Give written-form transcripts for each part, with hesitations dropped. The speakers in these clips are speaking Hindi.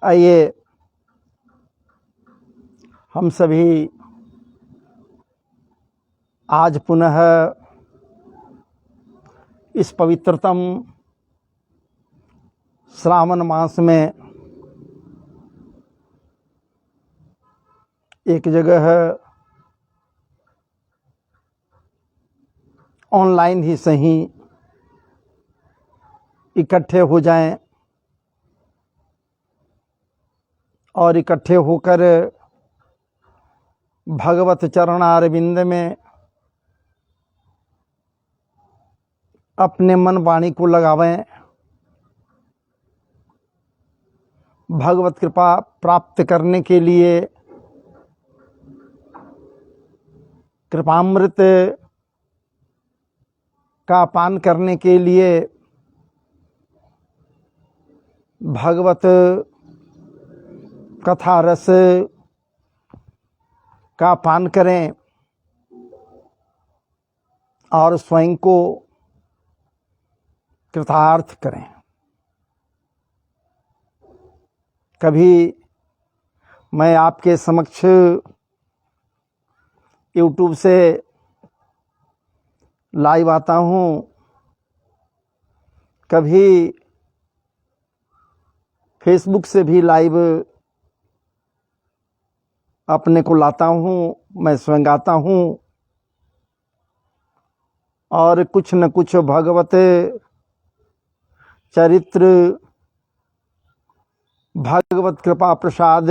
आइए हम सभी आज पुनः इस पवित्रतम श्रावण मास में एक जगह ऑनलाइन ही सही इकट्ठे हो जाएं और इकट्ठे होकर भगवत चरणारविंद में अपने मन वाणी को लगावें, भगवत कृपा प्राप्त करने के लिए कृपामृत का पान करने के लिए भगवत कथा रस का पान करें और स्वयं को कृतार्थ करें। कभी मैं आपके समक्ष YouTube से लाइव आता हूँ, कभी फेसबुक से भी लाइव अपने को लाता हूँ, मैं स्वयं आता हूँ और कुछ न कुछ भगवत चरित्र, भगवत कृपा प्रसाद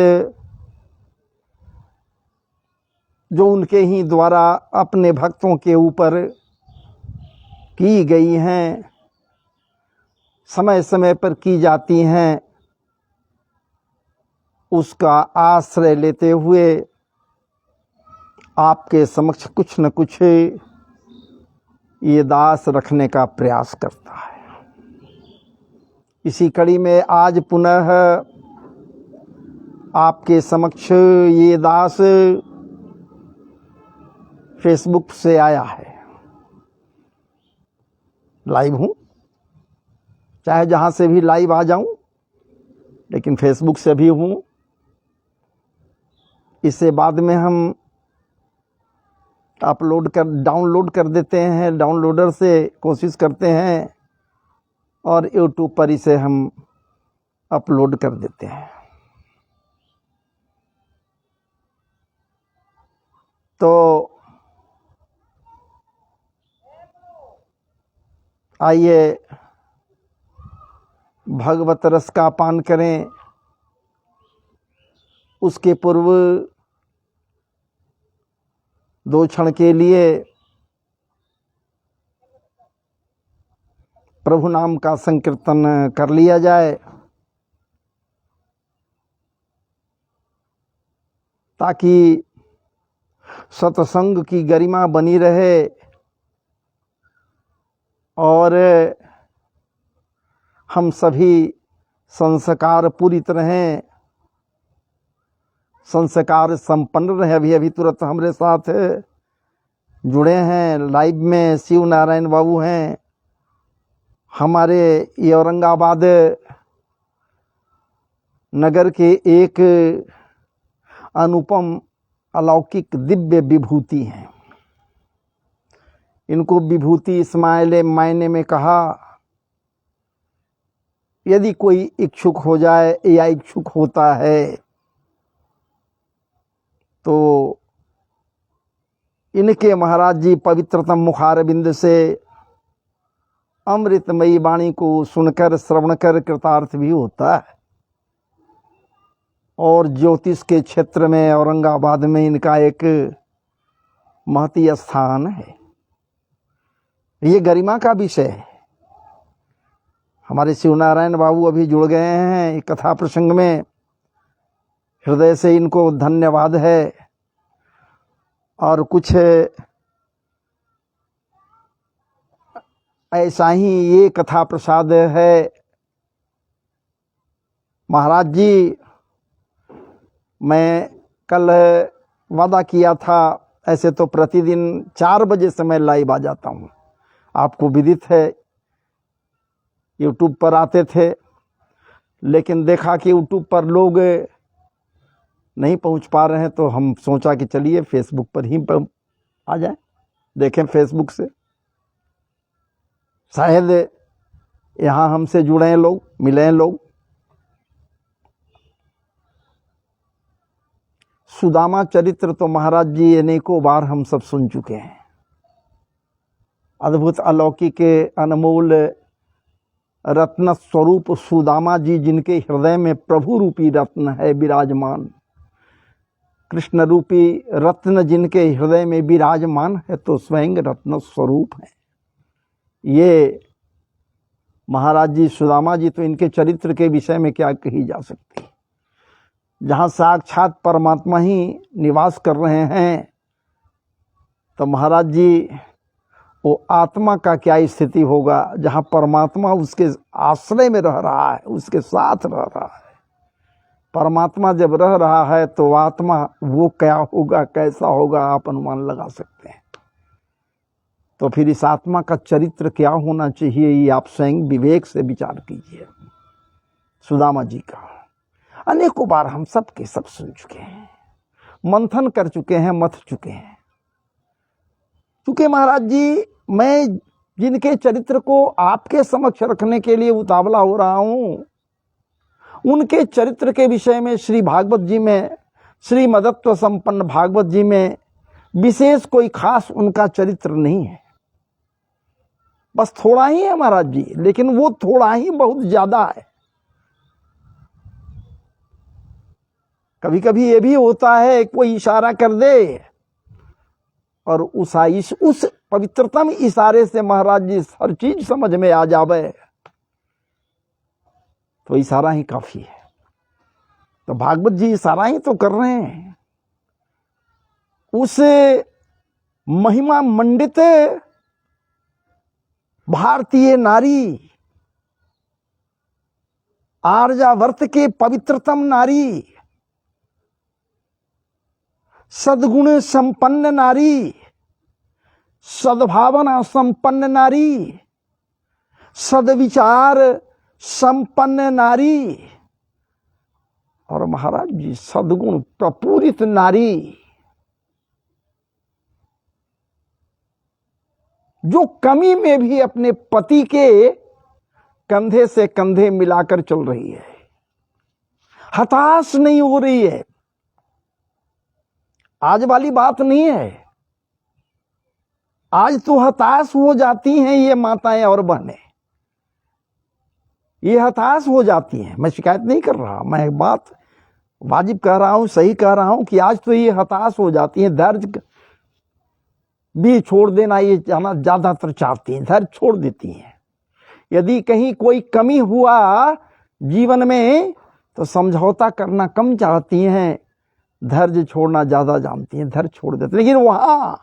जो उनके ही द्वारा अपने भक्तों के ऊपर की गई हैं, समय समय पर की जाती हैं, उसका आश्रय लेते हुए आपके समक्ष कुछ न कुछ ये दास रखने का प्रयास करता है। इसी कड़ी में आज पुनः आपके समक्ष ये दास फेसबुक से आया है। लाइव हूँ, चाहे जहाँ से भी लाइव आ जाऊँ, लेकिन फेसबुक से भी हूँ। इसे बाद में हम डाउनलोड कर देते हैं, डाउनलोडर से कोशिश करते हैं और यूट्यूब पर इसे हम अपलोड कर देते हैं। तो आइए भगवत रस का पान करें। उसके पूर्व 2 क्षण के लिए प्रभु नाम का संकीर्तन कर लिया जाए, ताकि सत्संग की गरिमा बनी रहे और हम सभी संस्कार पूरित रहें, संस्कार संपन्न रहे। अभी तुरंत हमारे साथ जुड़े हैं लाइव में शिव नारायण बाबू हैं, हमारे ये औरंगाबाद नगर के एक अनुपम अलौकिक दिव्य विभूति हैं। इनको विभूति इस मायने में कहा, यदि कोई इच्छुक हो जाए या इच्छुक होता है तो इनके महाराज जी पवित्रतम मुखारबिंद से अमृतमयी वाणी को सुनकर श्रवण कर कृतार्थ भी होता है। और ज्योतिष के क्षेत्र में औरंगाबाद में इनका एक महती स्थान है। ये गरिमा का विषय है। हमारे शिव नारायण बाबू अभी जुड़ गए हैं कथा प्रसंग में, हृदय से इनको धन्यवाद है। और कुछ ऐसा ही ये कथा प्रसाद है। महाराज जी, मैं कल वादा किया था, ऐसे तो प्रतिदिन 4 बजे से मैं लाइव आ जाता हूँ, आपको विदित है, यूट्यूब पर आते थे, लेकिन देखा कि यूट्यूब पर लोग नहीं पहुंच पा रहे हैं, तो हम सोचा कि चलिए फेसबुक पर ही आ जाए, देखें फेसबुक से शायद यहाँ हमसे जुड़े लोग, मिले लोग। सुदामा चरित्र तो महाराज जी अनेकों बार हम सब सुन चुके हैं। अद्भुत अलौकिक अनमोल रत्न स्वरूप सुदामा जी, जिनके हृदय में प्रभु रूपी रत्न है विराजमान, कृष्ण रूपी रत्न जिनके हृदय में विराजमान है, तो स्वयं रत्न स्वरूप है ये महाराज जी। सुदामा जी, तो इनके चरित्र के विषय में क्या कही जा सकती। जहाँ साक्षात परमात्मा ही निवास कर रहे हैं, तो महाराज जी वो आत्मा का क्या स्थिति होगा जहाँ परमात्मा उसके आश्रय में रह रहा है, उसके साथ रह रहा है। परमात्मा जब रह रहा है तो आत्मा वो क्या होगा, कैसा होगा, आप अनुमान लगा सकते हैं। तो फिर इस आत्मा का चरित्र क्या होना चाहिए, ये आप स्वयं विवेक से विचार कीजिए। सुदामा जी का अनेकों बार हम सब के सब सुन चुके हैं, मंथन कर चुके हैं, मथ चुके हैं। चूंकि महाराज जी मैं जिनके चरित्र को आपके समक्ष रखने के लिए उतावला हो रहा हूं, उनके चरित्र के विषय में श्री भागवत जी में, श्री मदत्व संपन्न भागवत जी में विशेष कोई खास उनका चरित्र नहीं है। बस थोड़ा ही है महाराज जी, लेकिन वो थोड़ा ही बहुत ज्यादा है। कभी कभी ये भी होता है कोई इशारा कर दे और उस पवित्रतम इशारे से महाराज जी हर चीज समझ में आ जावे, तो इशारा ही काफी है। तो भागवत जी इशारा ही तो कर रहे हैं। उस महिमा मंडित भारतीय नारी, आर्यावर्त के पवित्रतम नारी, सद्गुण संपन्न नारी, सद्भावना संपन्न नारी, सद्विचार संपन्न नारी, और महाराज जी सद्गुण प्रपूरित नारी, जो कमी में भी अपने पति के कंधे से कंधे मिलाकर चल रही है, हताश नहीं हो रही है। आज वाली बात नहीं है, आज तो हताश हो जाती हैं ये माताएं और बहनें, ये हताश हो जाती हैं। मैं शिकायत नहीं कर रहा, मैं एक बात वाजिब कह रहा हूं, सही कह रहा हूं कि आज तो ये हताश हो जाती हैं। धैर्य भी छोड़ देना ये जाना ज्यादातर चाहती हैं, धैर्य छोड़ देती हैं। यदि कहीं कोई कमी हुआ जीवन में तो समझौता करना कम चाहती हैं, धैर्य छोड़ना ज्यादा जानती हैं, धैर्य छोड़ देते। लेकिन वहां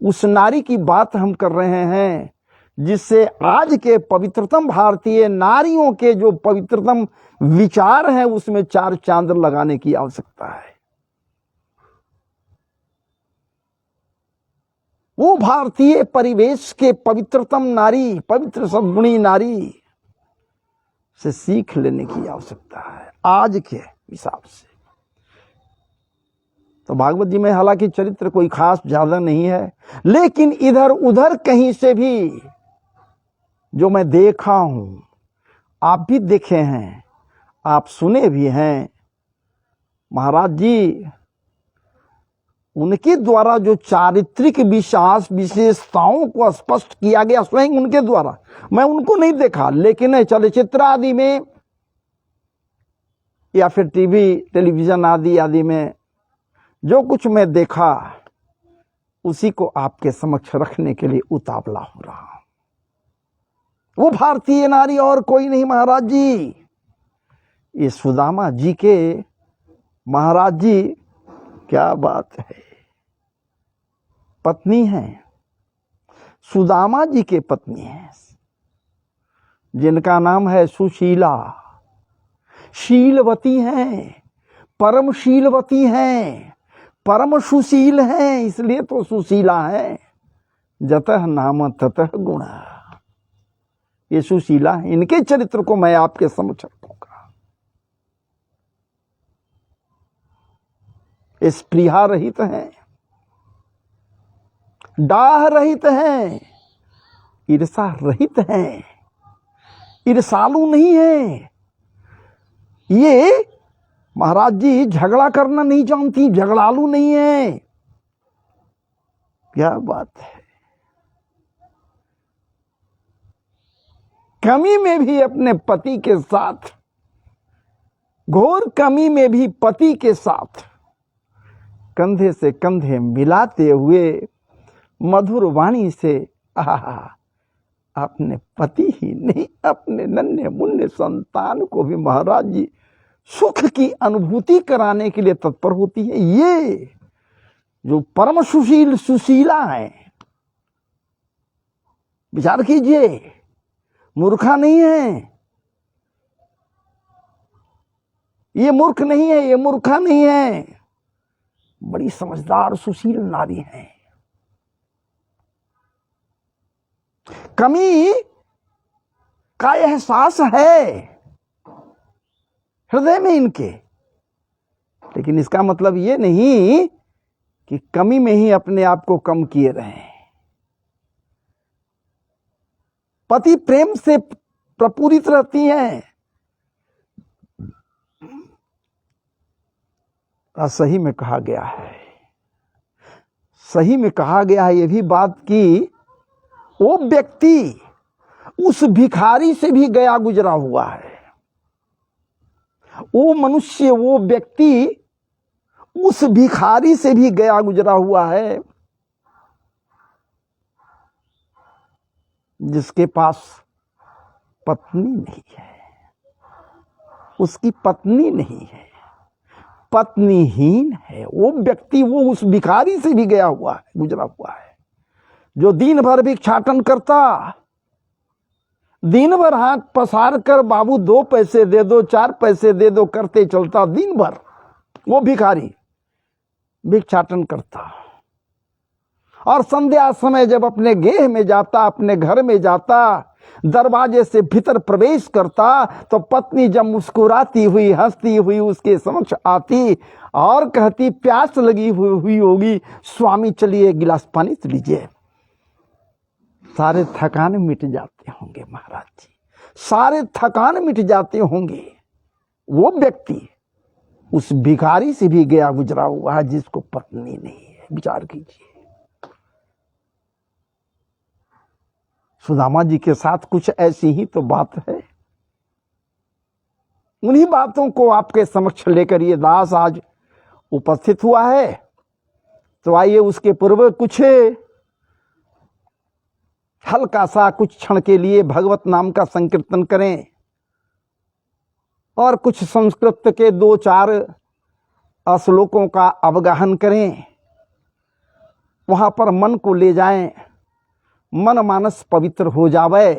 उस नारी की बात हम कर रहे हैं जिससे आज के पवित्रतम भारतीय नारियों के जो पवित्रतम विचार हैं उसमें चार चांद लगाने की आवश्यकता है। वो भारतीय परिवेश के पवित्रतम नारी, पवित्र सद्गुणी नारी से सीख लेने की आवश्यकता है आज के हिसाब से। तो भागवत जी में हालांकि चरित्र कोई खास ज्यादा नहीं है, लेकिन इधर उधर कहीं से भी जो मैं देखा हूं, आप भी देखे हैं, आप सुने भी हैं, महाराज जी उनके द्वारा जो चारित्रिक विशेषताओं को स्पष्ट किया गया स्वयं उनके द्वारा, मैं उनको नहीं देखा, लेकिन चलचित्र आदि में या फिर टीवी टेलीविजन आदि में जो कुछ मैं देखा उसी को आपके समक्ष रखने के लिए उतावला हो रहा हूं। वो भारतीय नारी और कोई नहीं महाराज जी, ये सुदामा जी के महाराज जी, क्या बात है, पत्नी है, सुदामा जी के पत्नी है, जिनका नाम है सुशीला। शीलवती हैं, परम शीलवती हैं, परम सुशील हैं, इसलिए तो सुशीला है। जतः नाम ततः गुण, ये सुशीला है। इनके चरित्र को मैं आपके समक्ष रखूंगा। स्पृहा रहित हैं, डाह रहित हैं, ईर्षा रहित हैं, ईर्षालु नहीं है। ये महाराज जी झगड़ा करना नहीं जानती, झगड़ालू नहीं है। क्या बात है। कमी में भी अपने पति के साथ, घोर कमी में भी पति के साथ कंधे से कंधे मिलाते हुए मधुर वाणी से अपने पति ही नहीं, अपने नन्हे मुन्ने संतान को भी महाराज जी सुख की अनुभूति कराने के लिए तत्पर होती है। ये जो परम सुशीला है, विचार कीजिए, मूर्खा नहीं है, ये मूर्ख नहीं है, ये मूर्खा नहीं है, बड़ी समझदार सुशील नारी है। कमी का एहसास है हृदय में इनके, लेकिन इसका मतलब ये नहीं कि कमी में ही अपने आप को कम किए रहें। पति प्रेम से प्रपूरित रहती हैं। सही में कहा गया है, सही में कहा गया है ये भी बात कि वो व्यक्ति उस भिखारी से भी गया गुजरा हुआ है। वो मनुष्य, वो व्यक्ति उस भिखारी से भी गया गुजरा हुआ है जिसके पास पत्नी नहीं है, उसकी पत्नी नहीं है, पत्नीहीन है। वो व्यक्ति, वो उस भिखारी से भी गया हुआ है, गुजरा हुआ है, जो दिन भर भिक्षाटन करता, दिन भर हाथ पसार कर बाबू 2 पैसे दे दो, 4 पैसे दे दो करते चलता दिन भर। वो भिखारी भिक्षाटन करता और संध्या समय जब अपने गेह में जाता, अपने घर में जाता, दरवाजे से भीतर प्रवेश करता, तो पत्नी जब मुस्कुराती हुई, हंसती हुई उसके समक्ष आती और कहती, प्यास लगी हुई होगी, स्वामी चलिए गिलास पानी तो लीजिए। सारे थकान मिट जाते होंगे महाराज जी, सारे थकान मिट जाते होंगे। वो व्यक्ति उस भिखारी से भी गया गुजरा हुआ है जिसको पत्नी नहीं है। विचार कीजिए, सुदामा जी के साथ कुछ ऐसी ही तो बात है। उन्हीं बातों को आपके समक्ष लेकर ये दास आज उपस्थित हुआ है। तो आइए उसके पूर्व कुछ हल्का सा, कुछ क्षण के लिए भगवत नाम का संकीर्तन करें और कुछ संस्कृत के 2-4 श्लोकों का अवगाहन करें। वहां पर मन को ले जाएं, मन मानस पवित्र हो जावे।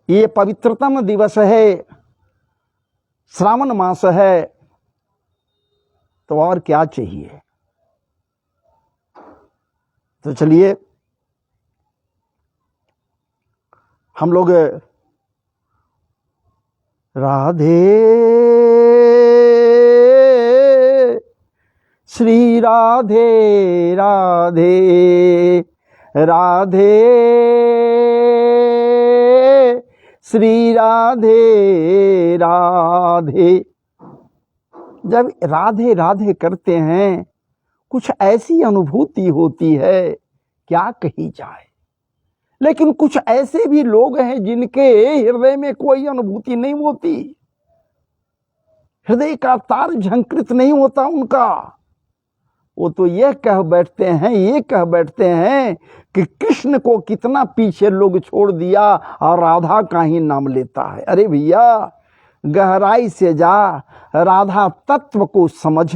ये पवित्रतम दिवस है, श्रावण मास है, तो और क्या चाहिए। तो चलिए हम लोग राधे श्री राधे राधे राधे श्री राधे राधे। जब राधे राधे करते हैं कुछ ऐसी अनुभूति होती है क्या कही जाए। लेकिन कुछ ऐसे भी लोग हैं जिनके हृदय में कोई अनुभूति नहीं होती, हृदय का तार झंकृत नहीं होता उनका। वो तो ये कह बैठते हैं कि कृष्ण को कितना पीछे लोग छोड़ दिया और राधा का ही नाम लेता है। अरे भैया, गहराई से जा, राधा तत्व को समझ।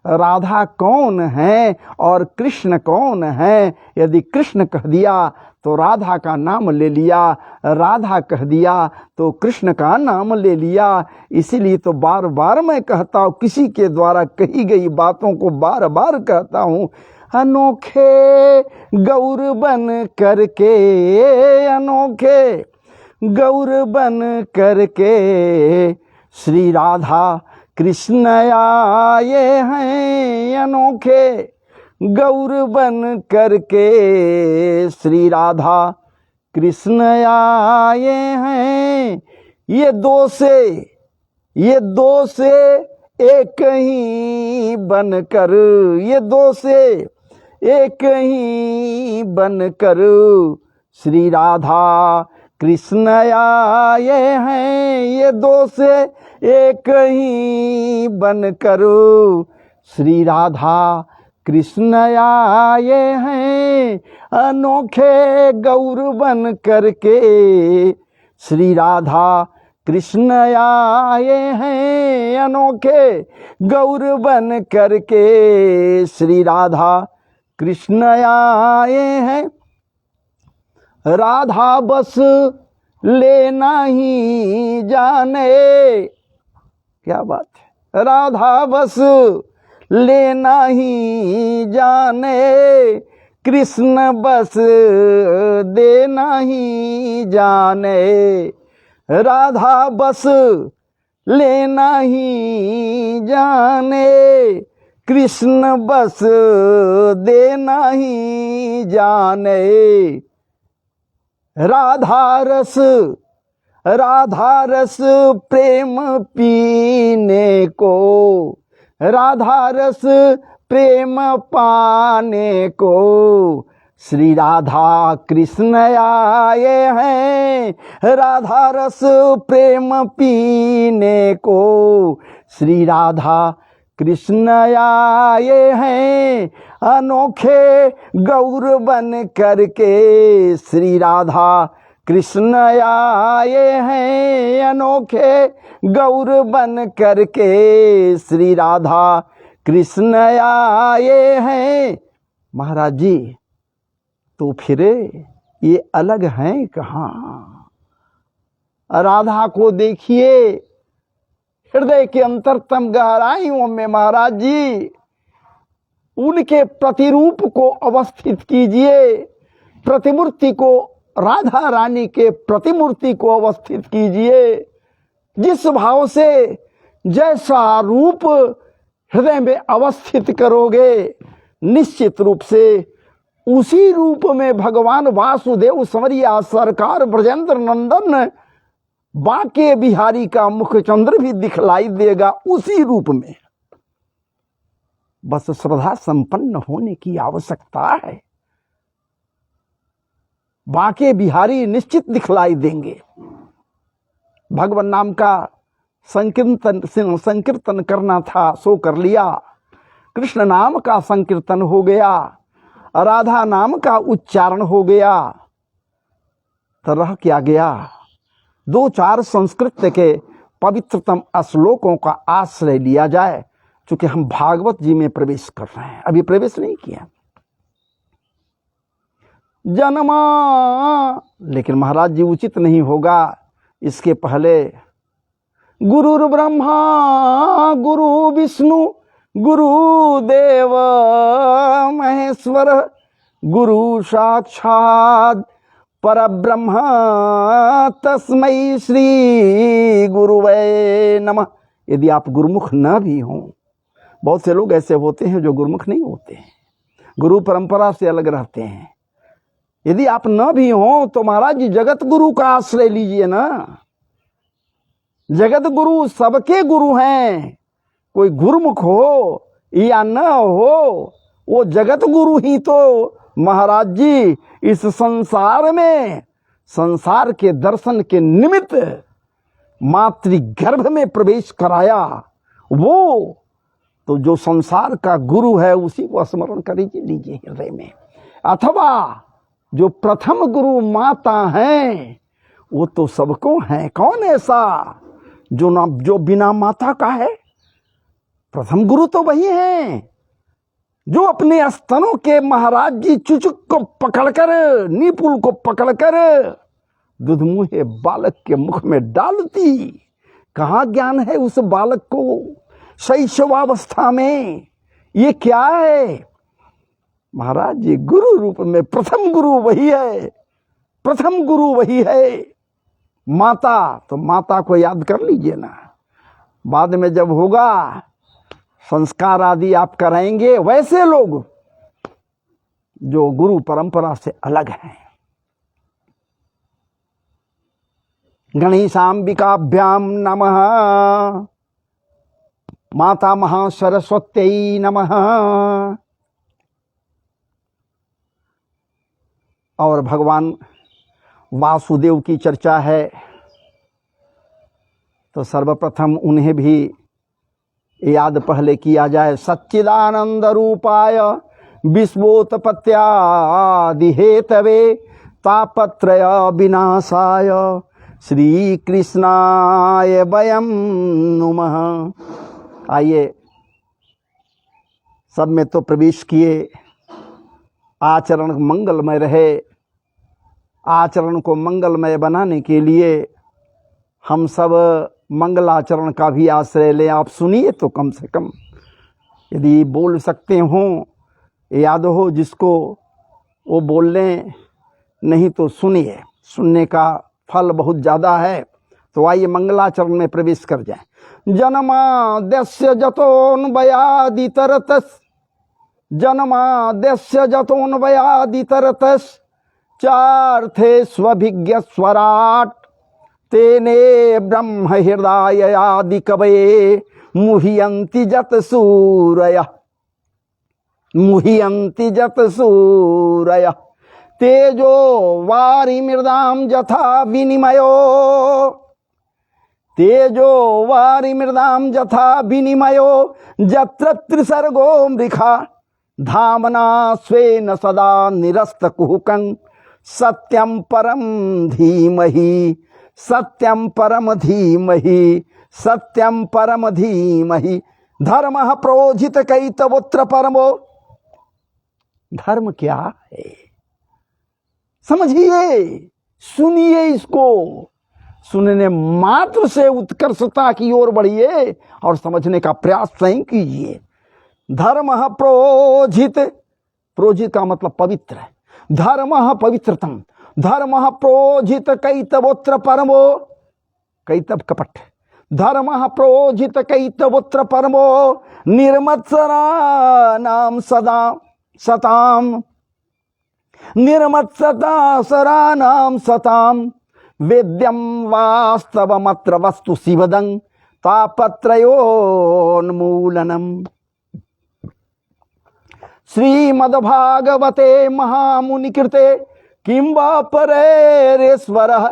राधा कौन है और कृष्ण कौन है। यदि कृष्ण कह दिया तो राधा का नाम ले लिया, राधा कह दिया तो कृष्ण का नाम ले लिया। इसीलिए तो बार बार मैं कहता हूँ, किसी के द्वारा कही गई बातों को बार बार कहता हूँ, अनोखे गौर बन करके, अनोखे गौर बन करके श्री राधा कृष्ण आए हैं अनोखे गौर बन करके, श्री राधा कृष्ण आए हैं ये दो से एक ही बनकर, ये दो से एक ही बनकर, श्री राधा कृष्ण आए हैं ये दो से एक ही बनकर, श्री राधा कृष्ण आए हैं अनोखे गौर बन करके, श्री राधा कृष्ण आए हैं अनोखे गौर बन करके, श्री राधा कृष्ण आए हैं। राधा बस लेना ही जाने, क्या बात है, राधा बस लेना ही जाने, कृष्ण बस देना ही जाने, राधा बस लेना ही जाने, कृष्ण बस देना ही जाने, राधा रस प्रेम पीने को, राधा रस प्रेम पाने को, श्री राधा कृष्ण आए हैं राधा रस प्रेम पीने को, श्री राधा कृष्ण आए हैं अनोखे गौर बन करके, श्री राधा कृष्ण आए हैं अनोखे गौर बन करके, श्री राधा कृष्ण आए हैं। महाराज जी तो फिर ये अलग हैं कहाँ? राधा को देखिए हृदय के अंतरतम गहराइयों में महाराज जी, उनके प्रतिरूप को अवस्थित कीजिए, प्रतिमूर्ति को, राधा रानी के प्रतिमूर्ति को अवस्थित कीजिए। जिस भाव से जैसा रूप हृदय में अवस्थित करोगे, निश्चित रूप से उसी रूप में भगवान वासुदेव संवरिया सरकार ब्रजेंद्र नंदन बांके बिहारी का मुख चंद्र भी दिखलाई देगा उसी रूप में। बस श्रद्धा संपन्न होने की आवश्यकता है। बांके बिहारी निश्चित दिखलाई देंगे। भगवान नाम का संकीर्तन करना था सो कर लिया, कृष्ण नाम का संकीर्तन हो गया, राधा नाम का उच्चारण हो गया, तो रह क्या गया? दो चार संस्कृत के पवित्रतम श्लोकों का आश्रय लिया जाए, चूंकि हम भागवत जी में प्रवेश कर रहे हैं, अभी प्रवेश नहीं किया। जन्मा, लेकिन महाराज जी उचित नहीं होगा, इसके पहले गुरु ब्रह्मा गुरु विष्णु गुरु देव महेश्वर गुरु साक्षात परब्रह्म तस्मै श्री गुरुवे नमः। यदि आप गुरुमुख न भी हों, बहुत से लोग ऐसे होते हैं जो गुरुमुख नहीं होते हैं, गुरु परंपरा से अलग रहते हैं। यदि आप न भी हों तो महाराज जी जगत गुरु का आश्रय लीजिए ना। जगत गुरु सबके गुरु हैं, कोई गुरुमुख हो या न हो, वो जगत गुरु ही तो महाराज जी इस संसार में, संसार के दर्शन के निमित्त मातृगर्भ में प्रवेश कराया। वो तो जो संसार का गुरु है उसी को स्मरण करिए, लीजिए हृदय में। अथवा जो प्रथम गुरु माता हैं वो तो सबको हैं। कौन ऐसा जो बिना माता का है? प्रथम गुरु तो वही हैं जो अपने स्तनों के महाराज जी चुचुक को पकड़कर, नीपुल को पकड़कर दुधमुहे बालक के मुख में डालती। कहाँ ज्ञान है उस बालक को शैशवावस्था में? ये क्या है महाराज जी? गुरु रूप में प्रथम गुरु वही है, प्रथम गुरु वही है। माता तो माता को याद कर लीजिए ना। बाद में जब होगा संस्कार आदि आप कराएंगे, वैसे लोग जो गुरु परंपरा से अलग हैं। गणेशाम्बिकाभ्याम नमः, माता महासरस्वत्यै नमः। और भगवान वासुदेव की चर्चा है तो सर्वप्रथम उन्हें भी याद पहले किया जाए। सच्चिदानंद रूपाय विश्वोत्पत्त्यादि हेतवे तापत्रय विनाशाय श्री कृष्णाय वयं नुमः। आइए सब में तो प्रवेश किए। आचरण मंगलमय रहे। आचरण को मंगलमय बनाने के लिए हम सब मंगलाचरण का भी आश्रय लें। आप सुनिए तो कम से कम, यदि बोल सकते हों, याद हो जिसको वो बोल लें, नहीं तो सुनिए। सुनने का फल बहुत ज़्यादा है। तो आइए मंगलाचरण में प्रवेश कर जाएं। जन्माद्यस्य जतोन्वयादितरतस्, जन्माद्यस्य जतोन्वयादितरतस् चार्थे स्वभिज्ञ स्वराट तेने ब्रह्म हृदय आदि कवये मुह्यन्ति जत सूरय, मुह्यन्ति जत सूरय तेजो वारि मृदाम यथा विनिमयो, तेजो वारि मृदाम यथा विनिमयो यत्र त्रिसर्गो मृखा धामना स्वेन सदा निरस्त कुहुकं सत्यं परम धीमहि, सत्यं परम धीमहि, सत्यं परम धीमहि। धर्मः प्रोजित कैतवोत्र परमो। धर्म क्या है समझिए, सुनिए इसको। सुनने मात्र से उत्कर्षता की ओर बढ़िए और समझने का प्रयास स्वयं कीजिए। धर्मः प्रोजित, प्रोजित का मतलब पवित्र है। धर्मः पवित्रतम, धर्मः प्रोजित कैतवोत्र परमो, कैतव कपट। धर्मः प्रोजित कैतवोत्र परमो निर्मत्सराणां सदा सताम, निर्मत्सराणां सताम वेद्यं वास्तवमत्र वस्तु शिवदं तापत्रयोन्मूलनम्। श्रीमद्भागवते महामुनिकृते किं वा परेरेश्वरः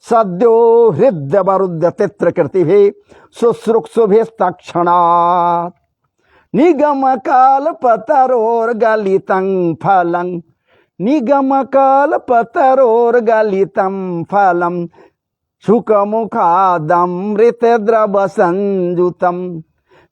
सद्यो हृद्यवरुद्य तित्रकृतिभिः शुश्रूषुभिस्तक्षणात् निगमकालपतरोर्गलितं फलं, निगमकालपतरोर्गलितं फलं शुकमुखादमृतद्रवसंयुतं,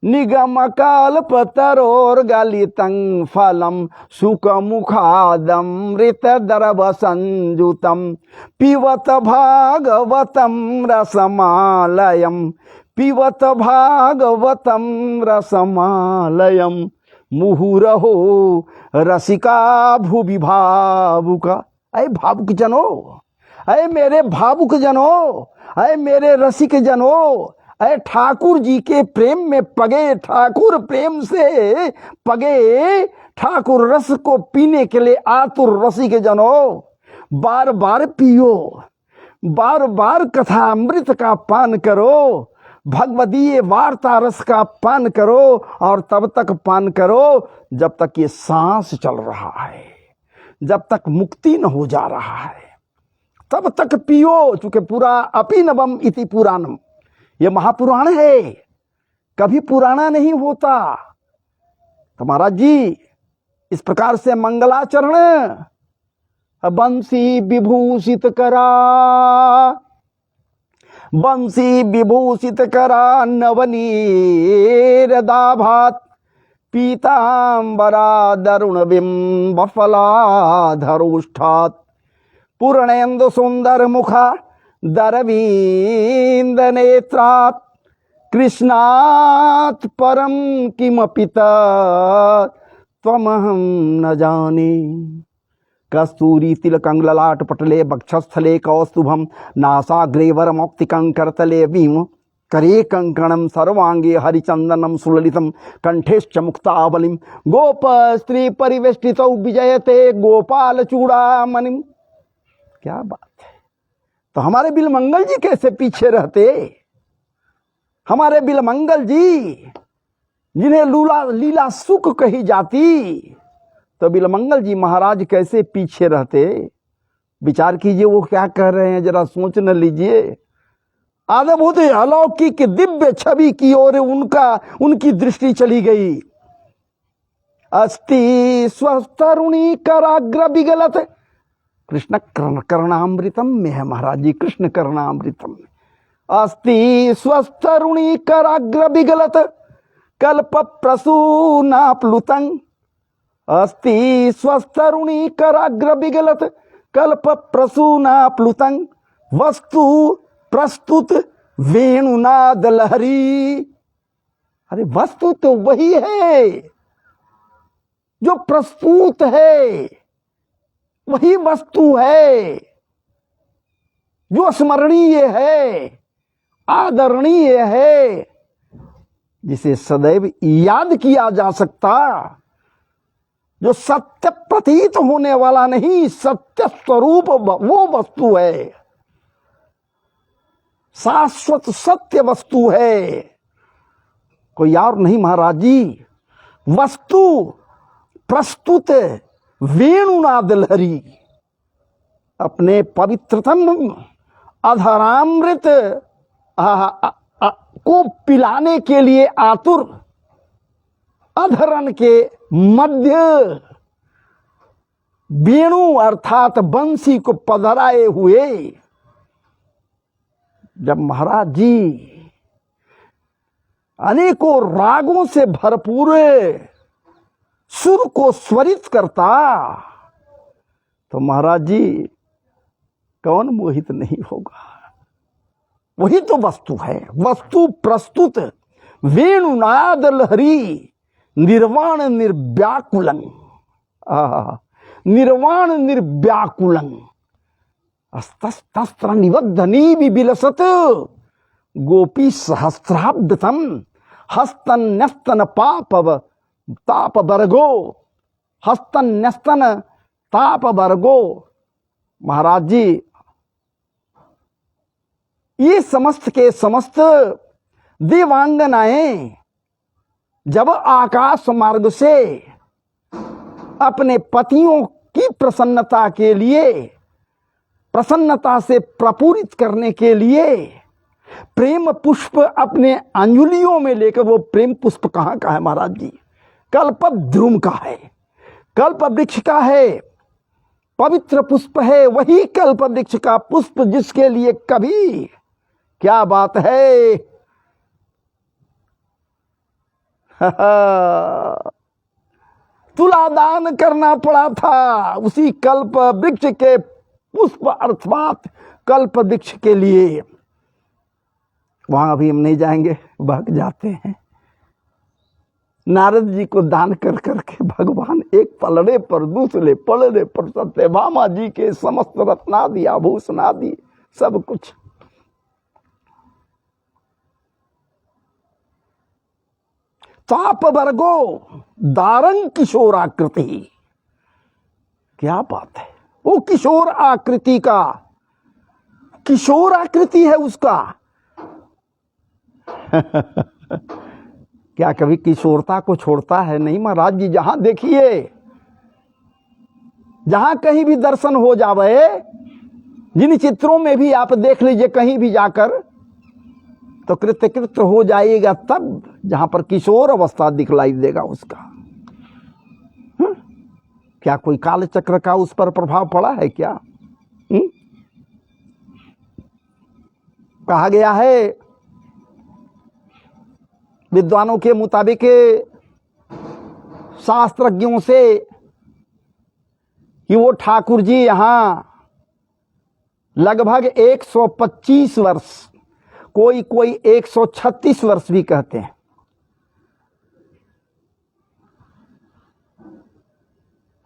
निगमकालपतरोर्गलितं फलं शुकमुखादमृतद्रवसंयुतं पिबत भागवतं रसमालयं, पिबत भागवतं रसमालयं मुहुरहो रसिका भुवि भावुका। अरे भावुक जनों, अरे मेरे भावुक जनों, अरे मेरे रसिक जनों, अरे ठाकुर जी के प्रेम में पगे, ठाकुर प्रेम से पगे, ठाकुर रस को पीने के लिए आतुर रसिक जनों, बार बार पियो, बार बार कथा अमृत का पान करो, भगवदीय वार्ता रस का पान करो। और तब तक पान करो जब तक ये सांस चल रहा है, जब तक मुक्ति न हो जा रहा है, तब तक पियो। चूंकि पूरा अपि नवम इति पुराणम, ये महापुराण है, कभी पुराना नहीं होता। तो महाराज जी इस प्रकार से मंगलाचरण बंसी विभूषित करा, बंसी विभूषित करा नवनीरदाभात पीतांबरा दरुण बिंब फलाधरोष्ठात् पूर्णेन्दु सुंदर मुखा दरवींद नेत्रात् कृष्णात् परम किमपि त्वमहं न जाने। कस्तूरी तिलकं ललाट पटले वक्षस्थले कौस्तुभं नासाग्रे वरमौक्तिकं करतले भीम करे कंकणम सर्वांगे हरिचंदनम सुललितम कंठेश्च मुक्तावलिम गोप स्त्री परिवेष्टितौ विजयते गोपाल चूड़ामणिम। क्या बात है। तो हमारे बिलमंगल जी कैसे पीछे रहते। हमारे बिलमंगल जी जिन्हें लीला सुख कही जाती, तो बिलमंगल जी महाराज कैसे पीछे रहते। विचार कीजिए वो क्या कह रहे हैं, जरा सोच न लीजिए। अद्भुत अलौकिक दिव्य छवि की ओर उनकी दृष्टि चली गई। अस्ति स्वस्तरुणी कराग्र विगलत, कृष्ण कर्णामृतम में है महाराज जी, कृष्ण कर्णामृतम। अस्ति स्वस्तरुणी कराग्र विगलत कल्प प्रसूना प्लुतं। अस्ति स्वस्तरुणी कराग्र विगलत कल्प प्रसूना प्लुतं वस्तु प्रस्तुत वेणुनाद लहरी। अरे वस्तु तो वही है जो प्रस्तुत है, वही वस्तु है जो स्मरणीय है, आदरणीय है, जिसे सदैव याद किया जा सकता, जो सत्य प्रतीत होने वाला नहीं, सत्य स्वरूप वो वस्तु है, शाश्वत सत्य वस्तु है, कोई और नहीं महाराज जी। वस्तु प्रस्तुत वेणुनाद लहरी, अपने पवित्रतम अधरामृत को पिलाने के लिए आतुर, अधरन के मध्य वेणु अर्थात बंसी को पधराए हुए जब महाराज जी अनेकों रागों से भरपूर सुर को स्वरित करता, तो महाराज जी कौन मोहित नहीं होगा। वही तो वस्तु है। वस्तु प्रस्तुत वेणुनाद लहरी निर्वाण निर्व्याकुलं, निर्वाण निर्व्याकुलं अस्त्र निबद्धनी विबिलसत गोपी सहस्राब्दतम हस्तन्यस्तन ताप वर्गो, हस्तन्यस्तन ताप वर्गो। महाराज जी ये समस्त के समस्त देवांगनाएं जब आकाश मार्ग से अपने पतियों की प्रसन्नता के लिए, प्रसन्नता से प्रपूरित करने के लिए प्रेम पुष्प अपने अंजुलियों में लेकर, वो प्रेम पुष्प कहाँ का है महाराज जी, कल्प द्रुम का है, कल्प वृक्ष का है, पवित्र पुष्प है, वही कल्प वृक्ष का पुष्प जिसके लिए कभी, क्या बात है, तुलादान करना पड़ा था उसी कल्प वृक्ष के पुष्प अर्थात कल्प वृक्ष के लिए। वहां अभी हम नहीं जाएंगे, भाग जाते हैं। नारद जी को दान कर करके भगवान एक पलड़े पर दूसरे पलड़े पर सत्यभामा जी के समस्त रत्नादि आभूषणादि सब कुछ। ताप वर्गो दारंग किशोर आकृति, क्या बात है। वो किशोर आकृति का, किशोर आकृति है उसका। क्या कभी किशोरता को छोड़ता है? नहीं महाराज जी। जहां देखिए, जहां कहीं भी दर्शन हो जावे, जिन चित्रों में भी आप देख लीजिए कहीं भी जाकर, तो कृतकृत हो जाएगा तब जहां पर किशोर अवस्था दिखलाई देगा उसका। क्या कोई काल चक्र का उस पर प्रभाव पड़ा है क्या? कहा गया है विद्वानों के मुताबिक, शास्त्रज्ञों से, कि वो ठाकुर जी यहां लगभग 125 वर्ष, कोई 136 वर्ष भी कहते हैं,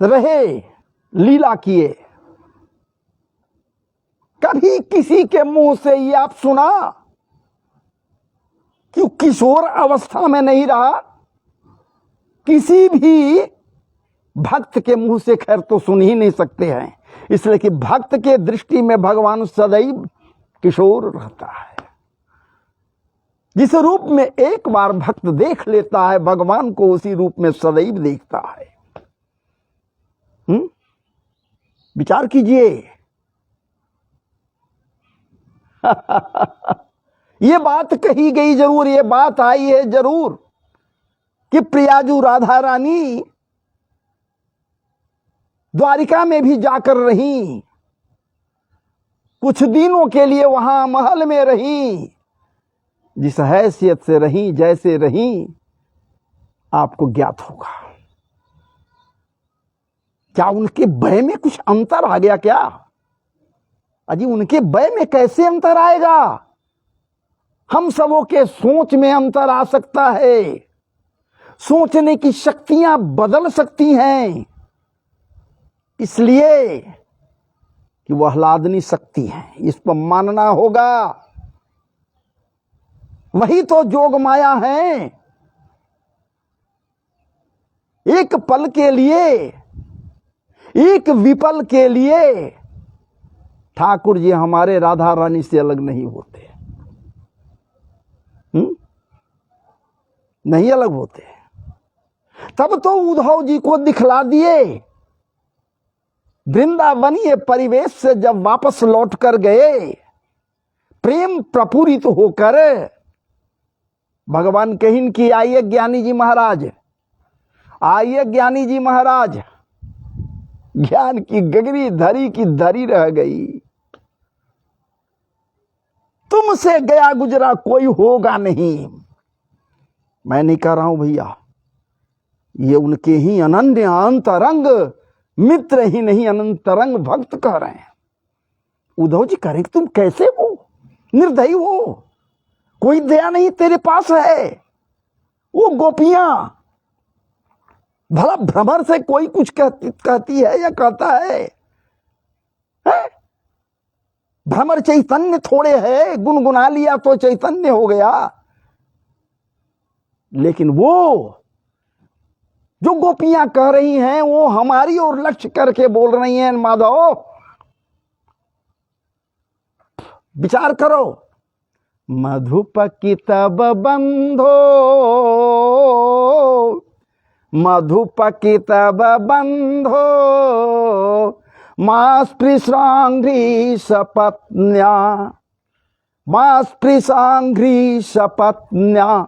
रहे, लीला किए। कभी किसी के मुंह से ये आप सुना कि किशोर अवस्था में नहीं रहा। किसी भी भक्त के मुंह से खैर तो सुन ही नहीं सकते हैं, इसलिए कि भक्त के दृष्टि में भगवान सदैव किशोर रहता है। जिस रूप में एक बार भक्त देख लेता है, भगवान को उसी रूप में सदैव देखता है। विचार कीजिए। ये बात कही गई जरूर, ये बात आई है जरूर कि प्रियाजू राधा रानी द्वारिका में भी जाकर रही, कुछ दिनों के लिए वहां महल में रही। जिस हैसियत से रही, जैसे रही, आपको ज्ञात होगा। क्या उनके भय में कुछ अंतर आ गया क्या? अजी उनके भय में कैसे अंतर आएगा? हम सबों के सोच में अंतर आ सकता है, सोचने की शक्तियां बदल सकती हैं, इसलिए कि वह आह्लादनी शक्ति है, इस पर मानना होगा। वही तो जोग माया है। एक पल के लिए, एक विपल के लिए ठाकुर जी हमारे राधा रानी से अलग नहीं होते। नहीं अलग होते। तब तो उद्धव जी को दिखला दिए। वृंदावनीय परिवेश से जब वापस लौट कर गए, प्रेम प्रपूरित होकर भगवान कहिन की आइए ज्ञानी जी महाराज, आइए ज्ञानी जी महाराज। ज्ञान की गगरी धरी की धरी रह गई। तुमसे गया गुजरा कोई होगा नहीं। मैं नहीं कह रहा हूं भैया, ये उनके ही अनन्य अंतरंग मित्र ही नहीं, अनंतरंग भक्त कह रहे हैं। उद्धव जी कह रहे तुम कैसे हो, निर्दयी हो, कोई दया नहीं तेरे पास है। वो गोपियां, भला भ्रमर से कोई कुछ कहती है या कहता है? भ्रमर चैतन्य थोड़े है, गुनगुना लिया तो चैतन्य हो गया। लेकिन वो जो गोपियां कह रही हैं, वो हमारी ओर लक्ष्य करके बोल रही हैं। माधव विचार करो। मधुपकी तब बंधो, मधुपकी तब बंधो, मास्पृशांघ्रि सपत्न्या, मास्पृशांघ्रि सपत्न्या,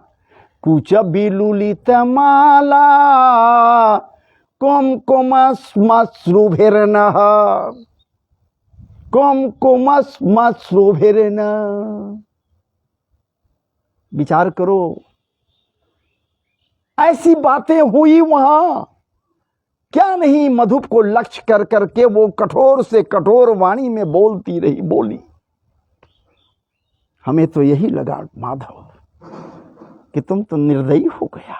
कुच बिलुलित माला, कुमकुमश्मश्रुभिर्नः, कुमकुमश्मश्रुभिर्नः। विचार करो, ऐसी बातें हुई वहां, क्या नहीं मधुप को लक्ष्य कर करके वो कठोर से कठोर वाणी में बोलती रही, बोली। हमें तो यही लगा माधव कि तुम तो निर्दयी हो गया।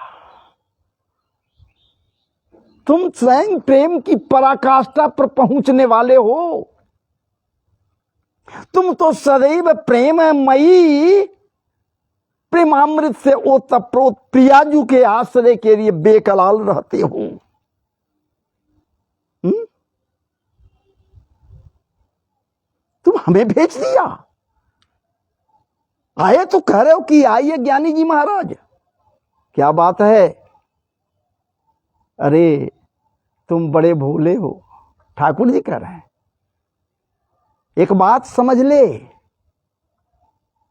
तुम स्वयं प्रेम की पराकाष्ठा पर पहुंचने वाले हो। तुम तो सदैव प्रेममयी, प्रेमामृत से ओतप्रोत प्रियाजू के आश्रय के लिए बेकलाल रहते हो। तुम हमें भेज दिया। आए तो कह रहे हो कि आइए ज्ञानी जी महाराज, क्या बात है? अरे तुम बड़े भोले हो। ठाकुर जी कह रहे हैं एक बात समझ ले,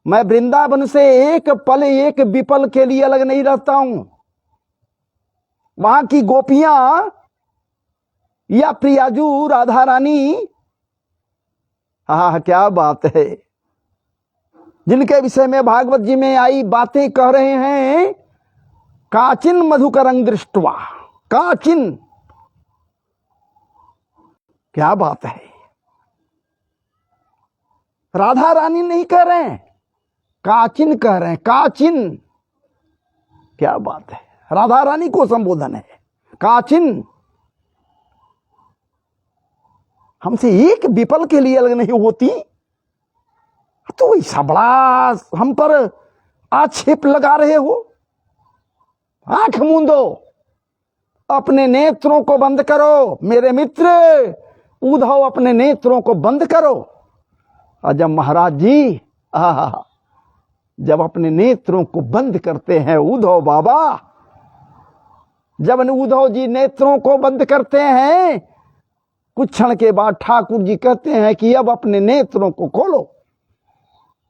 मैं वृंदावन से एक पल एक विपल के लिए अलग नहीं रहता हूं। वहां की गोपियां या प्रियाजू राधा रानी, हा क्या बात है, जिनके विषय में भागवत जी में आई बातें कह रहे हैं। काचिन मधुकरंग दृष्टवा, काचिन, क्या बात है। राधा रानी नहीं कह रहे हैं, काचिन कह रहे हैं, काचिन। क्या बात है, राधा रानी को संबोधन है काचिन। हमसे एक विपल के लिए अलग नहीं होती तो ऐसा बड़ा हम पर आक्षेप लगा रहे हो? आंख मूंदो, अपने नेत्रों को बंद करो मेरे मित्र उद्धव, अपने नेत्रों को बंद करो। और जब महाराज जी जब अपने नेत्रों को बंद करते हैं उद्धव बाबा, जब उद्धव जी नेत्रों को बंद करते हैं, कुछ क्षण के बाद ठाकुर जी कहते हैं कि अब अपने नेत्रों को खोलो।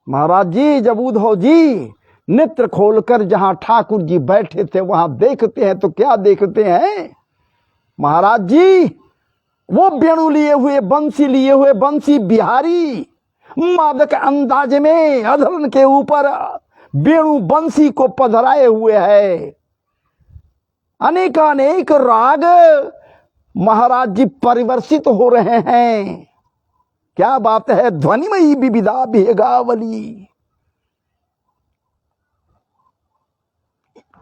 महाराज जी जब उद्धव जी नेत्र खोलकर जहां ठाकुर जी बैठे थे वहां देखते हैं तो क्या देखते हैं महाराज जी? वो वेणु लिए हुए, बंसी लिए हुए बंसी बिहारी मादक अंदाज में अधरन के ऊपर वेणु बंसी को पधराए हुए है। अनेकानेक राग महाराज जी परिवर्षित हो रहे हैं। क्या बात है, ध्वनिमयी विविधा भेगावली।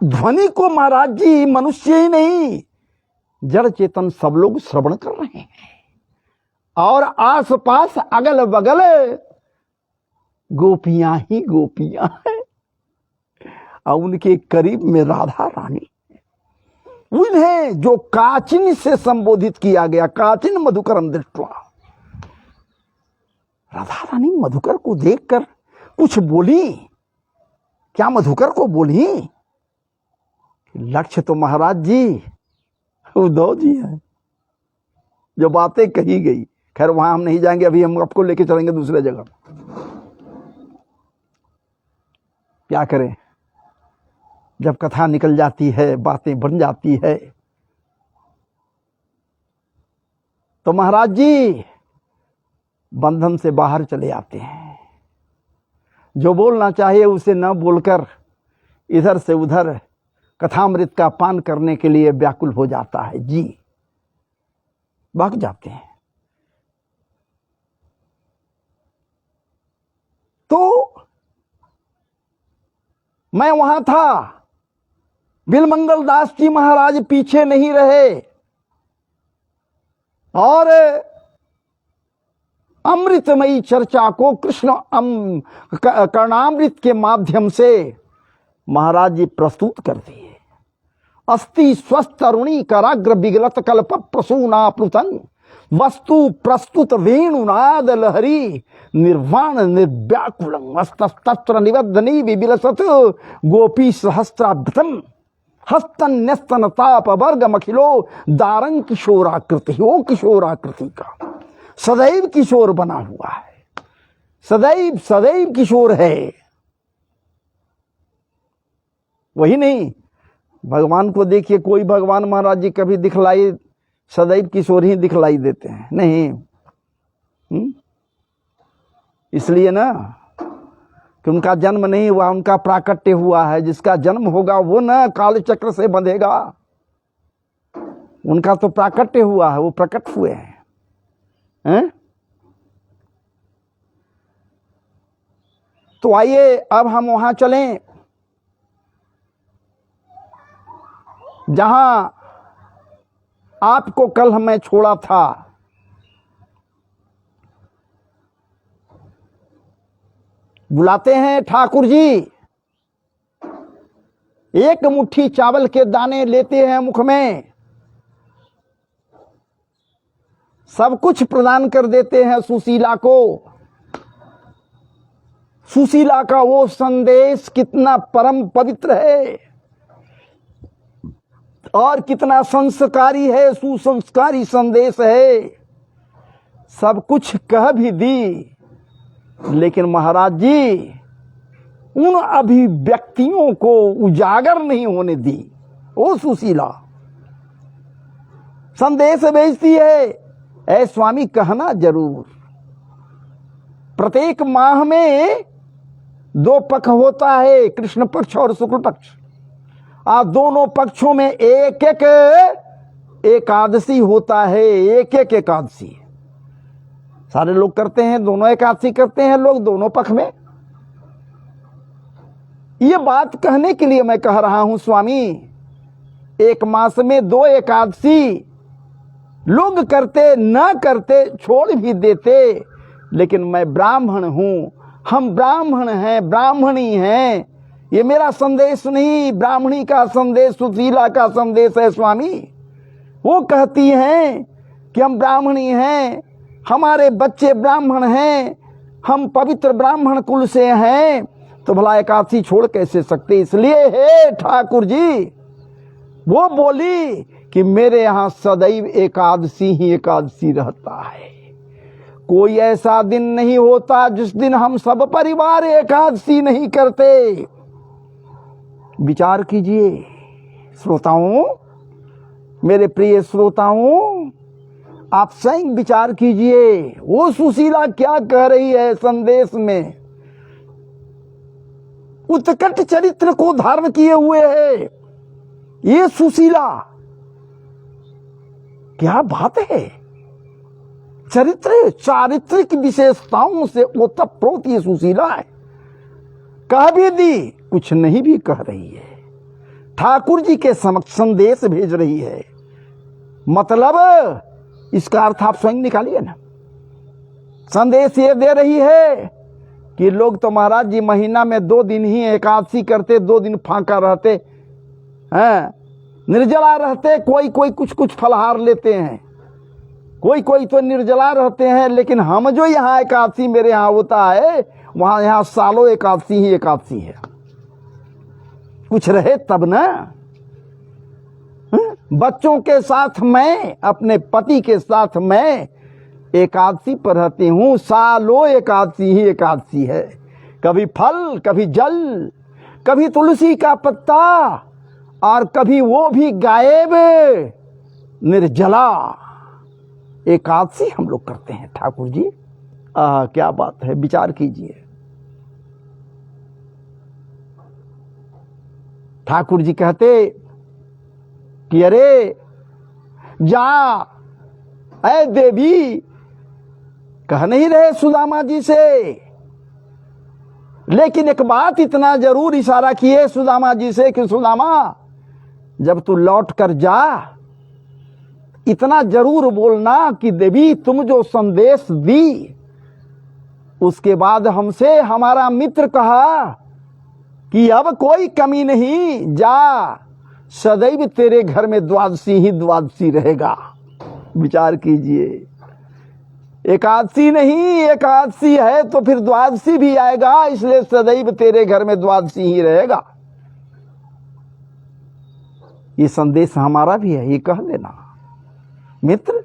ध्वनि को महाराज जी मनुष्य ही नहीं, जड़ चेतन सब लोग श्रवण कर रहे हैं। और आसपास अगल बगल गोपियां ही गोपियां हैं, और उनके करीब में राधा रानी। उन्हें जो काचिन से संबोधित किया गया, काचिन मधुकरम दृष्ट्वा, राधा रानी मधुकर को देखकर कुछ बोली। क्या मधुकर को बोली? लक्ष्य तो महाराज जी उद्धव जी है, जो बातें कही गई। खैर वहां हम नहीं जाएंगे, अभी हम आपको लेके चलेंगे दूसरे जगह। क्या करें, जब कथा निकल जाती है, बातें बन जाती है, तो महाराज जी बंधन से बाहर चले आते हैं। जो बोलना चाहिए उसे न बोलकर इधर से उधर कथामृत का पान करने के लिए व्याकुल हो जाता है जी, भाग जाते हैं। तो मैं वहां था, बिलमंगल दास जी महाराज पीछे नहीं रहे और अमृतमयी चर्चा को कृष्ण कर्णामृत के माध्यम से महाराज जी प्रस्तुत कर दिए। अस्ति स्वस्थरुणी कराग्र विगलत कल्प प्रसूना प्लुतन वस्तु प्रस्तुत वेणुनाद लहरी निर्वाण निर्व्याकुलम तत्र निवदनी विबिलसत गोपी सहस्राब्दम हस्तन्यस्तन ताप वर्ग मखिलो दारंग किशोराकृति। ओ किशोराकृति का सदैव किशोर बना हुआ है, सदैव सदैव किशोर है। वही नहीं, भगवान को देखिए, कोई भगवान महाराज जी कभी दिखलाई सदैव किशोर ही दिखलाई देते हैं नहीं। इसलिए ना कि उनका जन्म नहीं हुआ, उनका प्राकट्य हुआ है। जिसका जन्म होगा वो ना काल चक्र से बंधेगा, उनका तो प्राकट्य हुआ है, वो प्रकट हुए हैं। तो आइए अब हम वहां चलें जहां आपको कल मैं छोड़ा था। बुलाते हैं ठाकुर जी, एक मुट्ठी चावल के दाने लेते हैं मुख में, सब कुछ प्रदान कर देते हैं सुशीला को। सुशीला का वो संदेश कितना परम पवित्र है और कितना संस्कारी है, सुसंस्कारी संदेश है। सब कुछ कह भी दी, लेकिन महाराज जी उन अभिव्यक्तियों को उजागर नहीं होने दी। ओ सुशीला संदेश भेजती है, ऐ स्वामी कहना जरूर। प्रत्येक माह में 2 पक्ष होता है, कृष्ण पक्ष और शुक्ल पक्ष। दोनों पक्षों में एक एक एकादशी होता है, एक एक एकादशी। सारे लोग करते हैं, दोनों एकादशी करते हैं लोग दोनों पक्ष में। ये बात कहने के लिए मैं कह रहा हूं स्वामी, एक मास में 2 एकादशी लोग करते न करते छोड़ भी देते, लेकिन मैं ब्राह्मण हूं, हम ब्राह्मण हैं, ब्राह्मणी हैं, ये मेरा संदेश नहीं, ब्राह्मणी का संदेश, सुशीला का संदेश है स्वामी। वो कहती हैं कि हम ब्राह्मणी हैं, हमारे बच्चे ब्राह्मण हैं, हम पवित्र ब्राह्मण कुल से हैं, तो भला एकादशी छोड़ कैसे सकते। इसलिए हे ठाकुर जी, वो बोली कि मेरे यहाँ सदैव एकादशी ही एकादशी रहता है। कोई ऐसा दिन नहीं होता जिस दिन हम सब परिवार एकादशी नहीं करते। विचार कीजिए श्रोताओं, मेरे प्रिय श्रोताओं, आप स्वयं विचार कीजिए वो सुशीला क्या कह रही है संदेश में। उत्कट चरित्र को धारण किए हुए है ये सुशीला, क्या बात है। चरित्र, चारित्रिक विशेषताओं से ओतप्रोत ये सुशीला है। कह भी दी, कुछ नहीं भी कह रही है, ठाकुर जी के समक्ष संदेश भेज रही है। मतलब इसका अर्थ आप स्वयं निकालिए ना। संदेश ये दे रही है कि लोग तो महाराज जी महीना में 2 दिन ही एकादशी करते, 2 दिन फांका रहते हैं, निर्जला रहते, कोई कोई कुछ फलहार लेते हैं, कोई कोई तो निर्जला रहते हैं। लेकिन हम जो यहाँ एकादशी मेरे यहाँ होता है, वहां यहाँ सालों एकादशी ही एकादशी है। कुछ रहे तब ना। बच्चों के साथ मैं, अपने पति के साथ मैं एकादशी पर रहती हूँ। सालों एकादशी ही एकादशी है। कभी फल, कभी जल, कभी तुलसी का पत्ता, और कभी वो भी गायब, निर्जला एकादशी हम लोग करते हैं ठाकुर जी। क्या बात है, विचार कीजिए। ठाकुर जी कहते कि अरे जा ऐ देवी, कह नहीं रहे सुदामा जी से, लेकिन एक बात इतना जरूर इशारा किए सुदामा जी से कि सुदामा जब तू लौट कर जा, इतना जरूर बोलना कि देवी तुम जो संदेश दी, उसके बाद हमसे हमारा मित्र कहा कि अब कोई कमी नहीं, जा सदैव तेरे घर में द्वादशी ही द्वादशी रहेगा। विचार कीजिए, एकादशी नहीं, एकादशी है तो फिर द्वादशी भी आएगा, इसलिए सदैव तेरे घर में द्वादशी ही रहेगा। ये संदेश हमारा भी है, ये कह देना मित्र।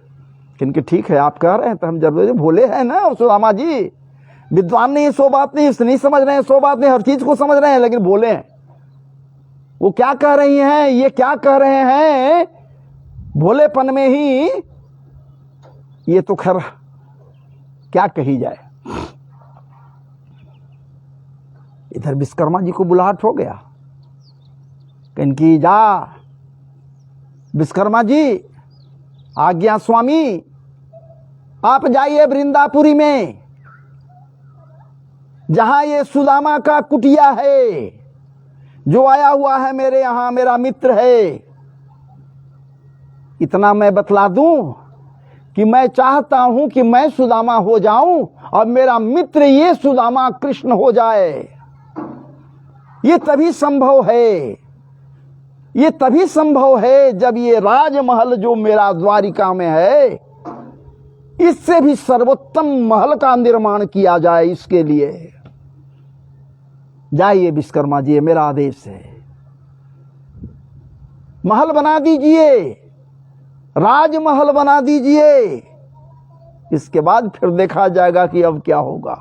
किनके ठीक है, आप कह रहे हैं तो हम जरूर भोले हैं ना सुदामा जी, विद्वान नहीं, सो बात नहीं, नहीं समझ रहे हैं, सो बात नहीं, हर चीज को समझ रहे हैं, लेकिन भोले हैं। वो क्या कह रही हैं, ये क्या कह रहे हैं, भोलेपन में ही ये तो खैर क्या कही जाए। इधर विश्वकर्मा जी को बुलाहट हो गया, इनकी जा विश्वकर्मा जी, आज्ञा स्वामी, आप जाइए वृंदापुरी में, जहां ये सुदामा का कुटिया है, जो आया हुआ है मेरे यहां, मेरा मित्र है। इतना मैं बतला दूं कि मैं चाहता हूं कि मैं सुदामा हो जाऊं और मेरा मित्र ये सुदामा कृष्ण हो जाए। ये तभी संभव है, ये तभी संभव है जब ये राजमहल जो मेरा द्वारिका में है, इससे भी सर्वोत्तम महल का निर्माण किया जाए। इसके लिए जाइए विश्वकर्मा जी, मेरा आदेश है, महल बना दीजिए, राजमहल बना दीजिए। इसके बाद फिर देखा जाएगा कि अब क्या होगा।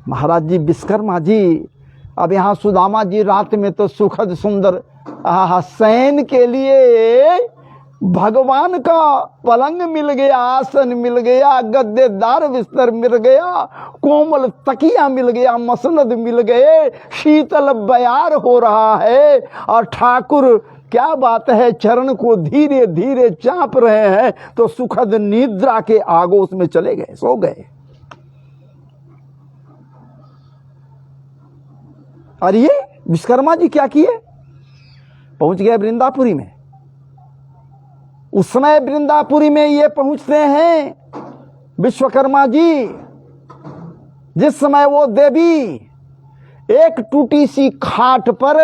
महाराज जी विश्वकर्मा जी, अब यहाँ सुदामा जी रात में तो सुखद सुंदर शयन के लिए भगवान का पलंग मिल गया, आसन मिल गया, गद्देदार बिस्तर मिल गया, कोमल तकिया मिल गया, मसनद मिल गए, शीतल बयार हो रहा है, और ठाकुर क्या बात है चरण को धीरे धीरे चाप रहे हैं, तो सुखद निद्रा के आगोश में चले गए, सो गए। और ये विश्वकर्मा जी क्या किए, पहुंच गए वृंदापुरी में। उस समय वृंदापुरी में ये पहुंचते हैं विश्वकर्मा जी, जिस समय वो देवी एक टूटी सी खाट पर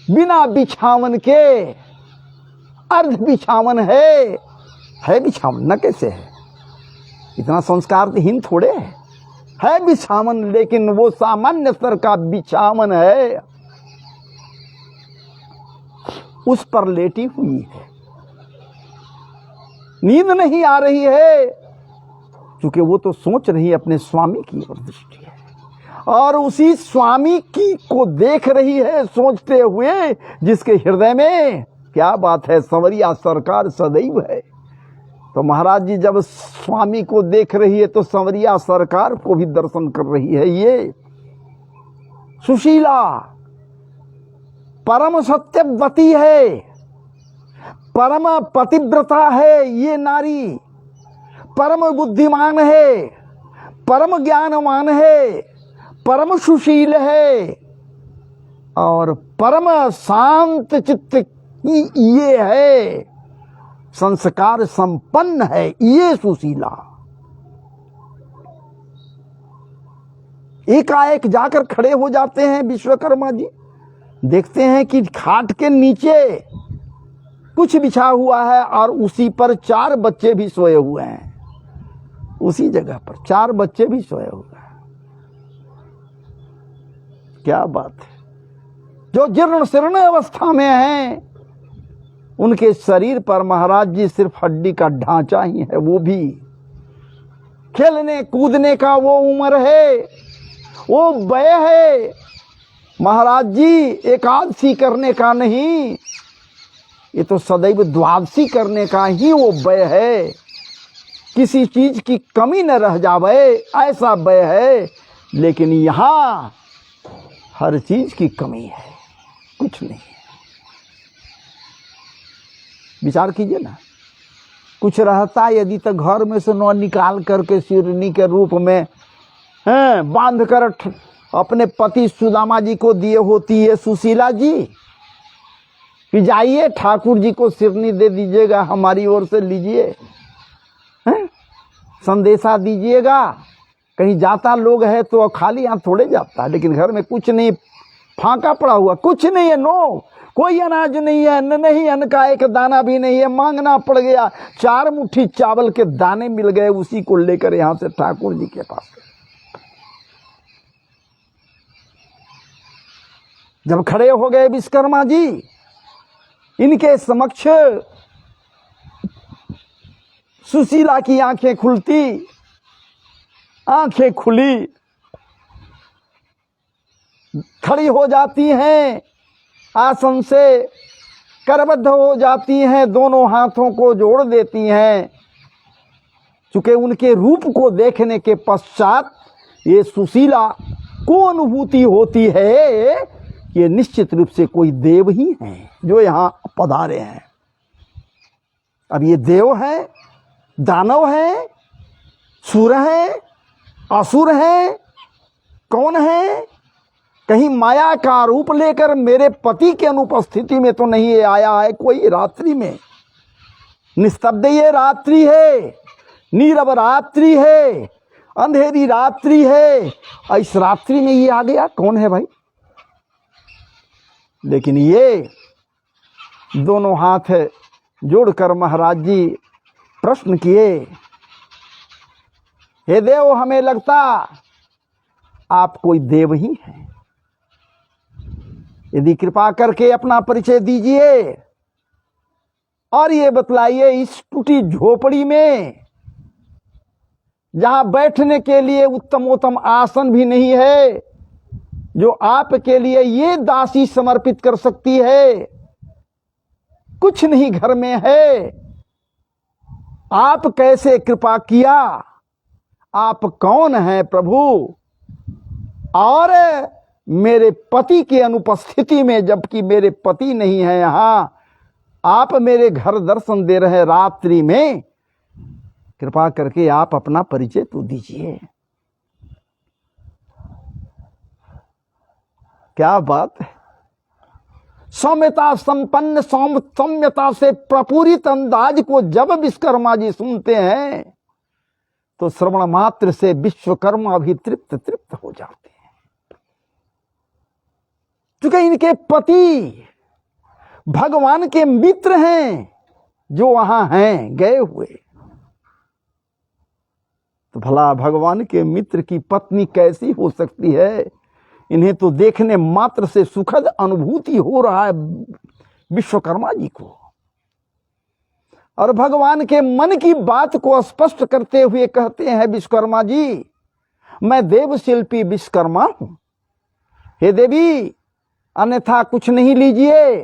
बिना बिछावन के, अर्ध बिछावन है बिछावन न कैसे है, इतना संस्कारहीन थोड़े है बिछावन, लेकिन वो सामान्य स्तर का बिछावन है, उस पर लेटी हुई है, नींद नहीं आ रही है, क्योंकि वो तो सोच रही है अपने स्वामी की ओर दृष्टि है, और उसी स्वामी की को देख रही है सोचते हुए, जिसके हृदय में क्या बात है, संवरिया सरकार सदैव है। तो महाराज जी जब स्वामी को देख रही है तो संवरिया सरकार को भी दर्शन कर रही है। ये सुशीला परम सत्यवती है, परम पतिव्रता है, ये नारी परम बुद्धिमान है, परम ज्ञानवान है, परम सुशील है और परम शांत चित्त की ये है, संस्कार संपन्न है ये सुशीला। एकाएक जाकर खड़े हो जाते हैं विश्वकर्मा जी, देखते हैं कि खाट के नीचे कुछ बिछा हुआ है और उसी पर 4 बच्चे भी सोए हुए हैं, उसी जगह पर 4 बच्चे भी सोए हुए हैं। क्या बात है, जो जीर्ण शीर्ण अवस्था में हैं, उनके शरीर पर महाराज जी सिर्फ हड्डी का ढांचा ही है, वो भी खेलने कूदने का वो उम्र है, वो वय है महाराज जी, एकादशी करने का नहीं, ये तो सदैव द्वादशी करने का ही वो वय है, किसी चीज की कमी न रह जावे ऐसा वय है। लेकिन यहाँ हर चीज की कमी है, कुछ नहीं है। विचार कीजिए ना, कुछ रहता यदि तो घर में से न निकाल करके शिरनी के रूप में बांध कर अपने पति सुदामा जी को दिए होती है सुशीला जी, कि जाइए ठाकुर जी को शिरनी दे दीजिएगा, हमारी ओर से लीजिए, संदेशा दीजिएगा। कहीं जाता लोग है तो खाली हाथ थोड़े जाता है, लेकिन घर में कुछ नहीं, फांका पड़ा हुआ, कुछ नहीं है, नो कोई अनाज नहीं है, नहीं अन्न का एक दाना भी नहीं है, मांगना पड़ गया, 4 मुट्ठी चावल के दाने मिल गए, उसी को लेकर यहां से ठाकुर जी के पास जब खड़े हो गए विश्वकर्मा जी, इनके समक्ष सुशीला की आंखें खुलती, आंखें खुली, खड़ी हो जाती हैं, आसन से करबद्ध हो जाती हैं, दोनों हाथों को जोड़ देती हैं। चूंकि उनके रूप को देखने के पश्चात ये सुशीला को अनुभूति होती है, ये निश्चित रूप से कोई देव ही हैं जो यहाँ पधारे हैं। अब ये देव है, दानव है, सुर है, असुर है, कौन है? कहीं माया का रूप लेकर मेरे पति के अनुपस्थिति में तो नहीं आया है कोई, रात्रि में निस्तब्ध ये रात्रि है, नीरव रात्रि है, अंधेरी रात्रि है, इस रात्रि में ये आ गया, कौन है भाई? लेकिन ये दोनों हाथ जोड़कर महाराज जी प्रश्न किए, हे देव, हमें लगता आप कोई देव ही हैं, यदि कृपा करके अपना परिचय दीजिए और ये बतलाइए, इस टूटी झोपड़ी में जहां बैठने के लिए उत्तमोत्तम आसन भी नहीं है, जो आपके लिए ये दासी समर्पित कर सकती है, कुछ नहीं घर में है, आप कैसे कृपा किया? आप कौन हैं प्रभु? और मेरे पति की अनुपस्थिति में, जबकि मेरे पति नहीं है यहां, आप मेरे घर दर्शन दे रहे रात्रि में, कृपा करके आप अपना परिचय तो दीजिए। क्या बात है, सौम्यता संपन्न सौम्यता से प्रपूरित अंदाज को जब विश्वकर्मा जी सुनते हैं तो श्रवण मात्र से विश्वकर्मा भी तृप्त तृप्त हो जाते हैं, क्योंकि इनके पति भगवान के मित्र हैं जो वहां हैं गए हुए। तो भला भगवान के मित्र की पत्नी कैसी हो सकती है? इन्हें तो देखने मात्र से सुखद अनुभूति हो रहा है विश्वकर्मा जी को। और भगवान के मन की बात को स्पष्ट करते हुए कहते हैं विश्वकर्मा जी, मैं देव शिल्पी विश्वकर्मा हूं, हे देवी अन्यथा कुछ नहीं लीजिए,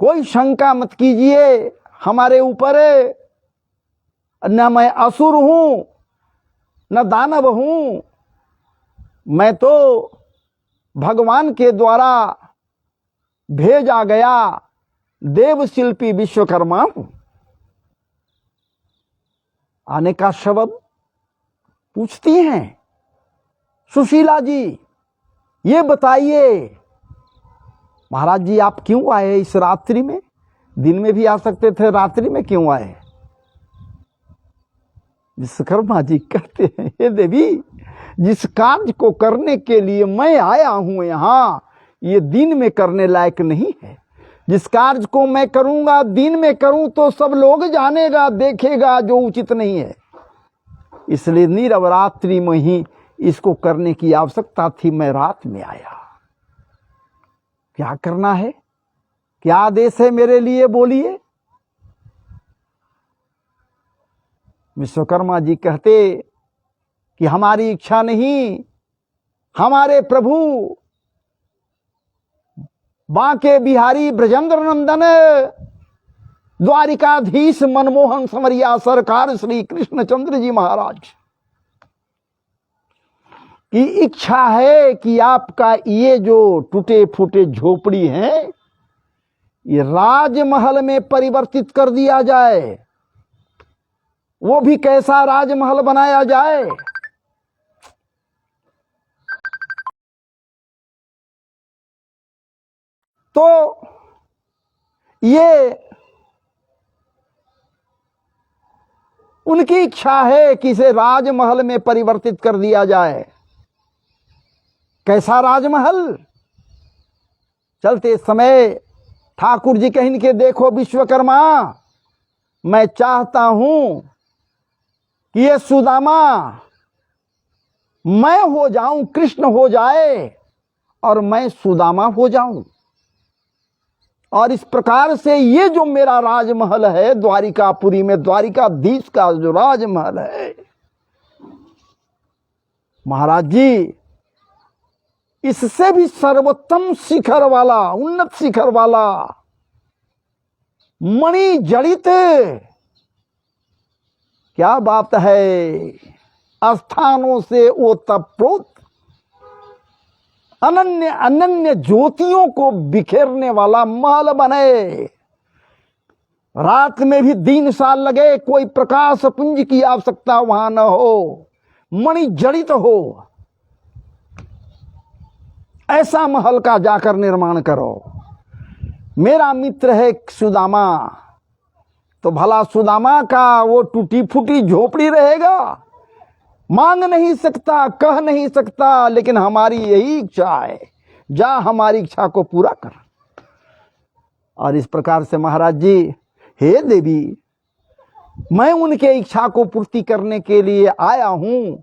कोई शंका मत कीजिए हमारे ऊपर। न मैं असुर हूं न दानव हूं, मैं तो भगवान के द्वारा भेजा गया देव शिल्पी विश्वकर्मा हूं। आने का सबब पूछती हैं, सुशीला जी ये बताइए महाराज जी आप क्यों आए इस रात्रि में? दिन में भी आ सकते थे, रात्रि में क्यों आए? विश्वकर्मा जी कहते हैं, हे देवी जिस कार्य को करने के लिए मैं आया हूं यहां, ये दिन में करने लायक नहीं है। जिस कार्य को मैं करूंगा दिन में करूं तो सब लोग जानेगा देखेगा, जो उचित नहीं है। इसलिए निरवरात्रि में ही इसको करने की आवश्यकता थी, मैं रात में आया। क्या करना है, क्या आदेश है मेरे लिए, बोलिए। विश्वकर्मा जी कहते कि हमारी इच्छा नहीं, हमारे प्रभु बांके बिहारी ब्रजेंद्र नंदन द्वारिकाधीश मनमोहन समरिया सरकार श्री कृष्णचंद्र जी महाराज की इच्छा है कि आपका ये जो टूटे फूटे झोपड़ी है ये राजमहल में परिवर्तित कर दिया जाए। वो भी कैसा राजमहल बनाया जाए? तो ये उनकी इच्छा है कि इसे राजमहल में परिवर्तित कर दिया जाए। कैसा राजमहल? चलते समय ठाकुर जी कहें कि देखो विश्वकर्मा, मैं चाहता हूं कि ये सुदामा मैं हो जाऊं, कृष्ण हो जाए और मैं सुदामा हो जाऊं, और इस प्रकार से ये जो मेरा राजमहल है द्वारिकापुरी में, द्वारिकाधीश का जो राजमहल है, महाराज जी इससे भी सर्वोत्तम शिखर वाला, उन्नत शिखर वाला, मणि जड़ित, क्या बात है, स्थानों से ओतप्रोत अनन्य अनन्य ज्योतियों को बिखेरने वाला महल बने। रात में भी दिन साल लगे, कोई प्रकाश पुंज की आवश्यकता वहां न हो, मणि जड़ित हो, ऐसा महल का जाकर निर्माण करो। मेरा मित्र है सुदामा, तो भला सुदामा का वो टूटी फूटी झोपड़ी रहेगा? मांग नहीं सकता, कह नहीं सकता, लेकिन हमारी यही इच्छा है, जा हमारी इच्छा को पूरा कर। और इस प्रकार से महाराज जी, हे देवी मैं उनके इच्छा को पूर्ति करने के लिए आया हूं।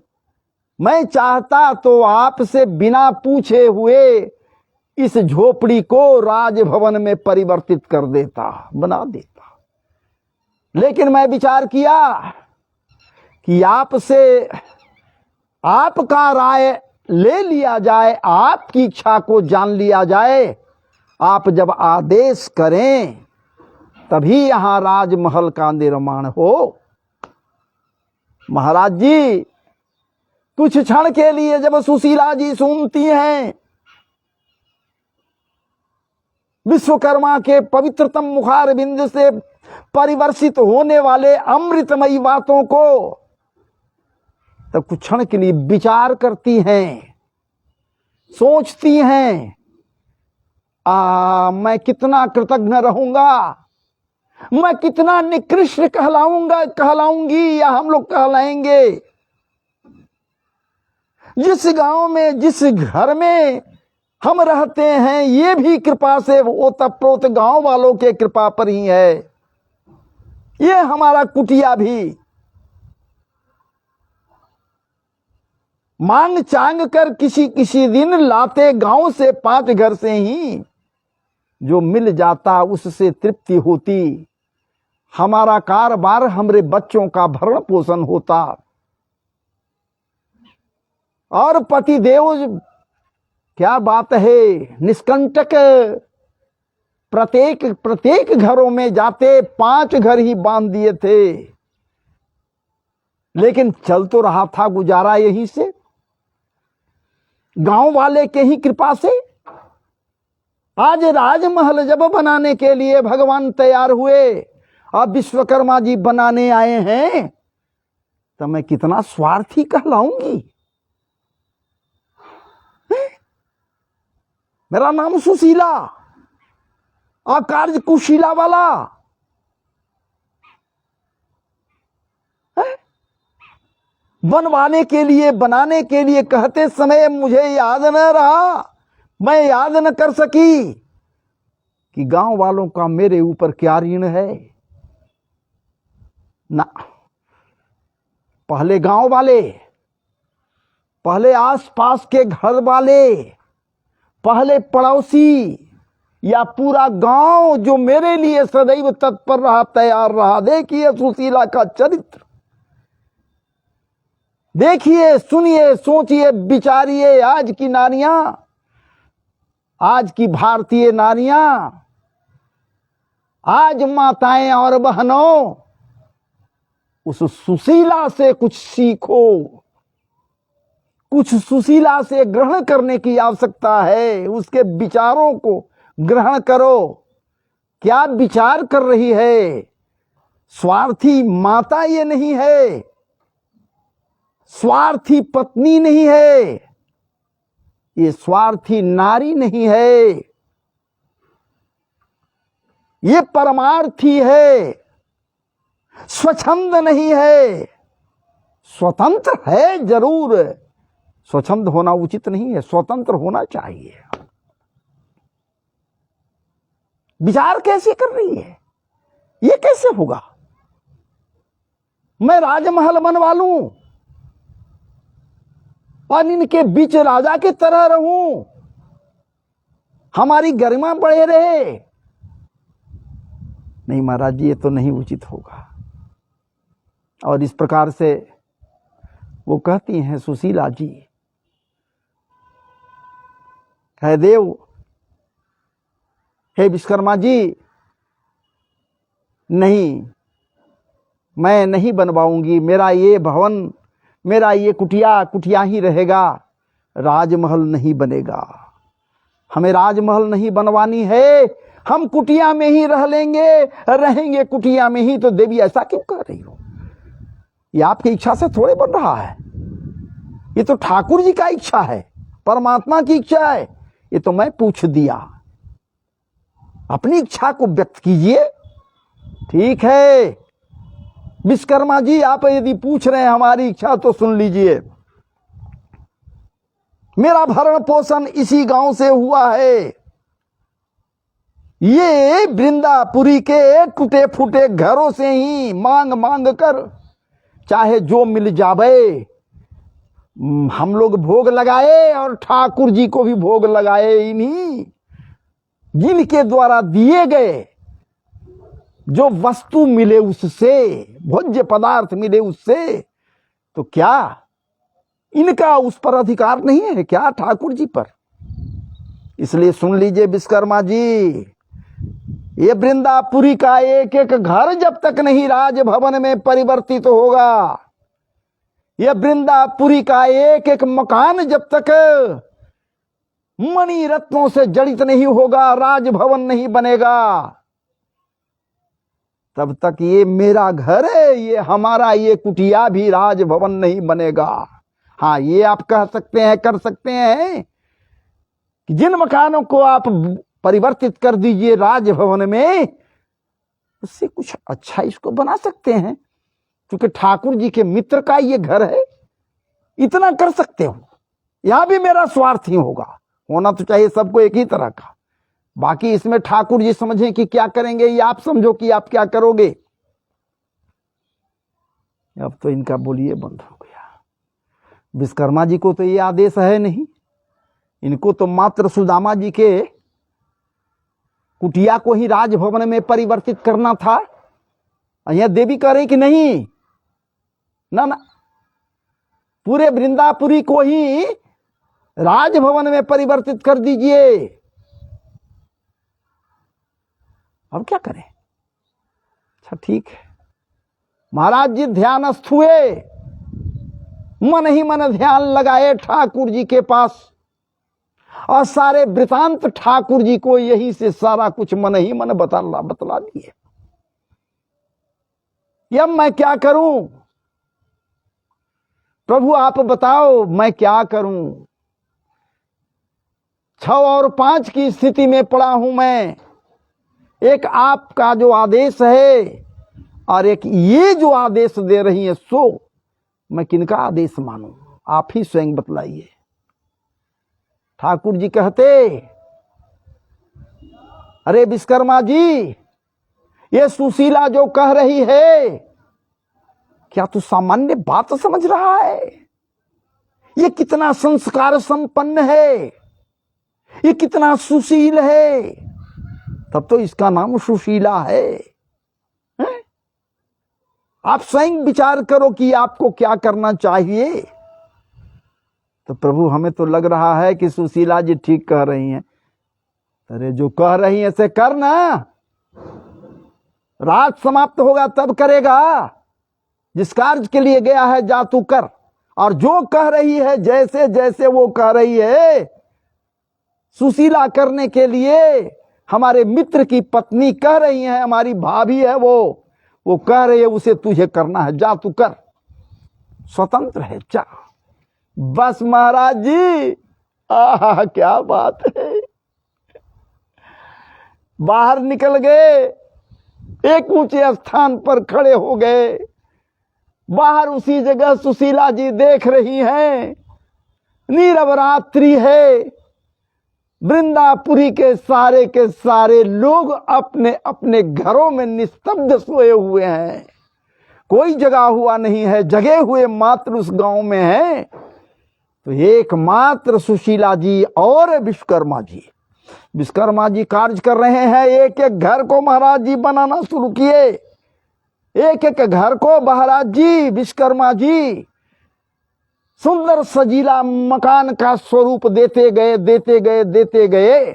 मैं चाहता तो आपसे बिना पूछे हुए इस झोपड़ी को राजभवन में परिवर्तित कर देता, बना देता, लेकिन मैं विचार किया कि आपसे आपका राय ले लिया जाए, आपकी इच्छा को जान लिया जाए। आप जब आदेश करें तभी यहां राजमहल का निर्माण हो। महाराज जी कुछ क्षण के लिए जब सुशीला जी सुनती हैं विश्वकर्मा के पवित्रतम मुखार बिंद से परिवर्षित होने वाले अमृतमयी बातों को, तब कुछ क्षण के लिए विचार करती हैं, सोचती हैं, मैं कितना कृतज्ञ रहूंगा मैं कितना निकृष्ट कहलाऊंगी या हम लोग कहलाएंगे। जिस गांव में, जिस घर में हम रहते हैं, ये भी कृपा से ओतप्रोत गांव वालों के कृपा पर ही है। ये हमारा कुटिया भी मांग चांग कर किसी किसी दिन लाते गांव से 5 घर से ही, जो मिल जाता उससे तृप्ति होती। हमारा कारोबार, हमरे बच्चों का भरण पोषण होता। और पति देव, क्या बात है, निष्कंटक प्रत्येक घरों में जाते 5 घर ही बांध दिए थे, लेकिन चल तो रहा था गुजारा यहीं से, गांव वाले के ही कृपा से। आज राजमहल जब बनाने के लिए भगवान तैयार हुए, अब विश्वकर्मा जी बनाने आए हैं, तो मैं कितना स्वार्थी कहलाऊंगी। मेरा नाम सुशीला, कार्य कुशीला वाला है? बनवाने के लिए, बनाने के लिए कहते समय मुझे याद न रहा, मैं याद न कर सकी कि गांव वालों का मेरे ऊपर क्या ऋण है ना। पहले गांव वाले, पहले आसपास के घर वाले, पहले पड़ोसी, या पूरा गांव जो मेरे लिए सदैव तत्पर रहा, तैयार रहा। देखिए सुशीला का चरित्र, देखिए, सुनिए, सोचिए, विचारिए। आज की नारियां, आज की भारतीय नारियां, आज माताएं और बहनों, उस सुशीला से कुछ सीखो, कुछ सुशीला से ग्रहण करने की आवश्यकता है। उसके विचारों को ग्रहण करो। क्या विचार कर रही है? स्वार्थी माता ये नहीं है, स्वार्थी पत्नी नहीं है, ये स्वार्थी नारी नहीं है, ये परमार्थी है, स्वच्छंद नहीं है। स्वतंत्र है जरूर, स्वच्छंद होना उचित नहीं है, स्वतंत्र होना चाहिए। विचार कैसे कर रही है? ये कैसे होगा? मैं राजमहल बनवा लूं और इनके बीच राजा की तरह रहूं, हमारी गरिमा बढ़े रहे? नहीं महाराज जी, ये तो नहीं उचित होगा। और इस प्रकार से वो कहती हैं सुशीला जी, हे देव, हे विश्वकर्मा जी, नहीं, मैं नहीं बनवाऊंगी। मेरा ये भवन, मेरा ये कुटिया ही रहेगा, राजमहल नहीं बनेगा। हमें राजमहल नहीं बनवानी है, हम कुटिया में ही रह लेंगे, रहेंगे कुटिया में ही। तो देवी ऐसा क्यों कह रही हो? ये आपकी इच्छा से थोड़े बन रहा है, ये तो ठाकुर जी का इच्छा है, परमात्मा की इच्छा है। ये तो मैं पूछ दिया, अपनी इच्छा को व्यक्त कीजिए। ठीक है विश्वकर्मा जी, आप यदि पूछ रहे हैं हमारी इच्छा, तो सुन लीजिए। मेरा भरण पोषण इसी गांव से हुआ है। ये वृंदापुरी के टूटे फूटे घरों से ही मांग मांग कर, चाहे जो मिल जावे, हम लोग भोग लगाए और ठाकुर जी को भी भोग लगाए। इन्हीं जिनके द्वारा दिए गए जो वस्तु मिले उससे, भोज्य पदार्थ मिले उससे, तो क्या इनका उस पर अधिकार नहीं है क्या, ठाकुर जी पर? इसलिए सुन लीजिए विश्वकर्मा जी, ये वृंदापुरी का एक एक घर जब तक नहीं राजभवन में परिवर्तित होगा, ये वृंदापुरी का एक एक मकान जब तक मणि रत्नों से जड़ित नहीं होगा, राजभवन नहीं बनेगा, तब तक ये मेरा घर है, ये हमारा ये कुटिया भी राजभवन नहीं बनेगा। हाँ, ये आप कह सकते हैं, कर सकते हैं कि जिन मकानों को आप परिवर्तित कर दीजिए राजभवन में, उससे कुछ अच्छा इसको बना सकते हैं, क्योंकि ठाकुर जी के मित्र का ये घर है, इतना कर सकते हो। यहां भी मेरा स्वार्थ ही होगा, होना तो चाहिए सबको एक ही तरह का। बाकी इसमें ठाकुर जी समझें कि क्या करेंगे, या आप समझो कि आप क्या करोगे। अब तो इनका बोलिए बंद हो गया। विश्वकर्मा जी को तो ये आदेश है नहीं, इनको तो मात्र सुदामा जी के कुटिया को ही राजभवन में परिवर्तित करना था। यह देवी कह रही कि नहीं, ना ना, पूरे वृंदापुरी को ही राजभवन में परिवर्तित कर दीजिए। अब क्या करें? अच्छा ठीक है। महाराज जी ध्यानस्थ हुए, मन ही मन ध्यान लगाए ठाकुर जी के पास, और सारे वृतांत ठाकुर जी को यही से सारा कुछ मन ही मन बतला दिए। अब मैं क्या करूं प्रभु, आप बताओ मैं क्या करूं। 6 और 5 की स्थिति में पड़ा हूं मैं। एक आपका जो आदेश है और एक ये जो आदेश दे रही है, सो मैं किनका आदेश मानूं? आप ही स्वयं बतलाइए। ठाकुर जी कहते, अरे विश्वकर्मा जी, ये सुशीला जो कह रही है, क्या तू सामान्य बात समझ रहा है? ये कितना संस्कार संपन्न है, ये कितना सुशील है, तब तो इसका नाम सुशीला है। आप स्वयं विचार करो कि आपको क्या करना चाहिए। तो प्रभु हमें तो लग रहा है कि सुशीला जी ठीक कह रही हैं। अरे जो कह रही हैं से करना, रात समाप्त होगा तब करेगा। जिस कार्य के लिए गया है जा तू कर। और जो कह रही है, जैसे जैसे वो कह रही है, सुशीला करने के लिए हमारे मित्र की पत्नी कह रही है, हमारी भाभी है, वो कह रही है, उसे तुझे करना है, जा तू कर, स्वतंत्र है, जा। बस महाराज जी, आहा क्या बात है। बाहर निकल गए, एक ऊंचे स्थान पर खड़े हो गए। बाहर उसी जगह सुशीला जी देख रही हैं, नीरव रात्रि है। वृंदापुरी के सारे लोग अपने अपने घरों में निस्तब्ध सोए हुए हैं। कोई जगा हुआ नहीं है, जगे हुए मात्र उस गांव में हैं। तो एकमात्र सुशीला जी और विश्वकर्मा जी, विश्वकर्मा जी कार्य कर रहे हैं। एक एक घर को महाराज जी बनाना शुरू किए, एक एक घर को महाराज जी विश्वकर्मा जी सुंदर सजीला मकान का स्वरूप देते गए,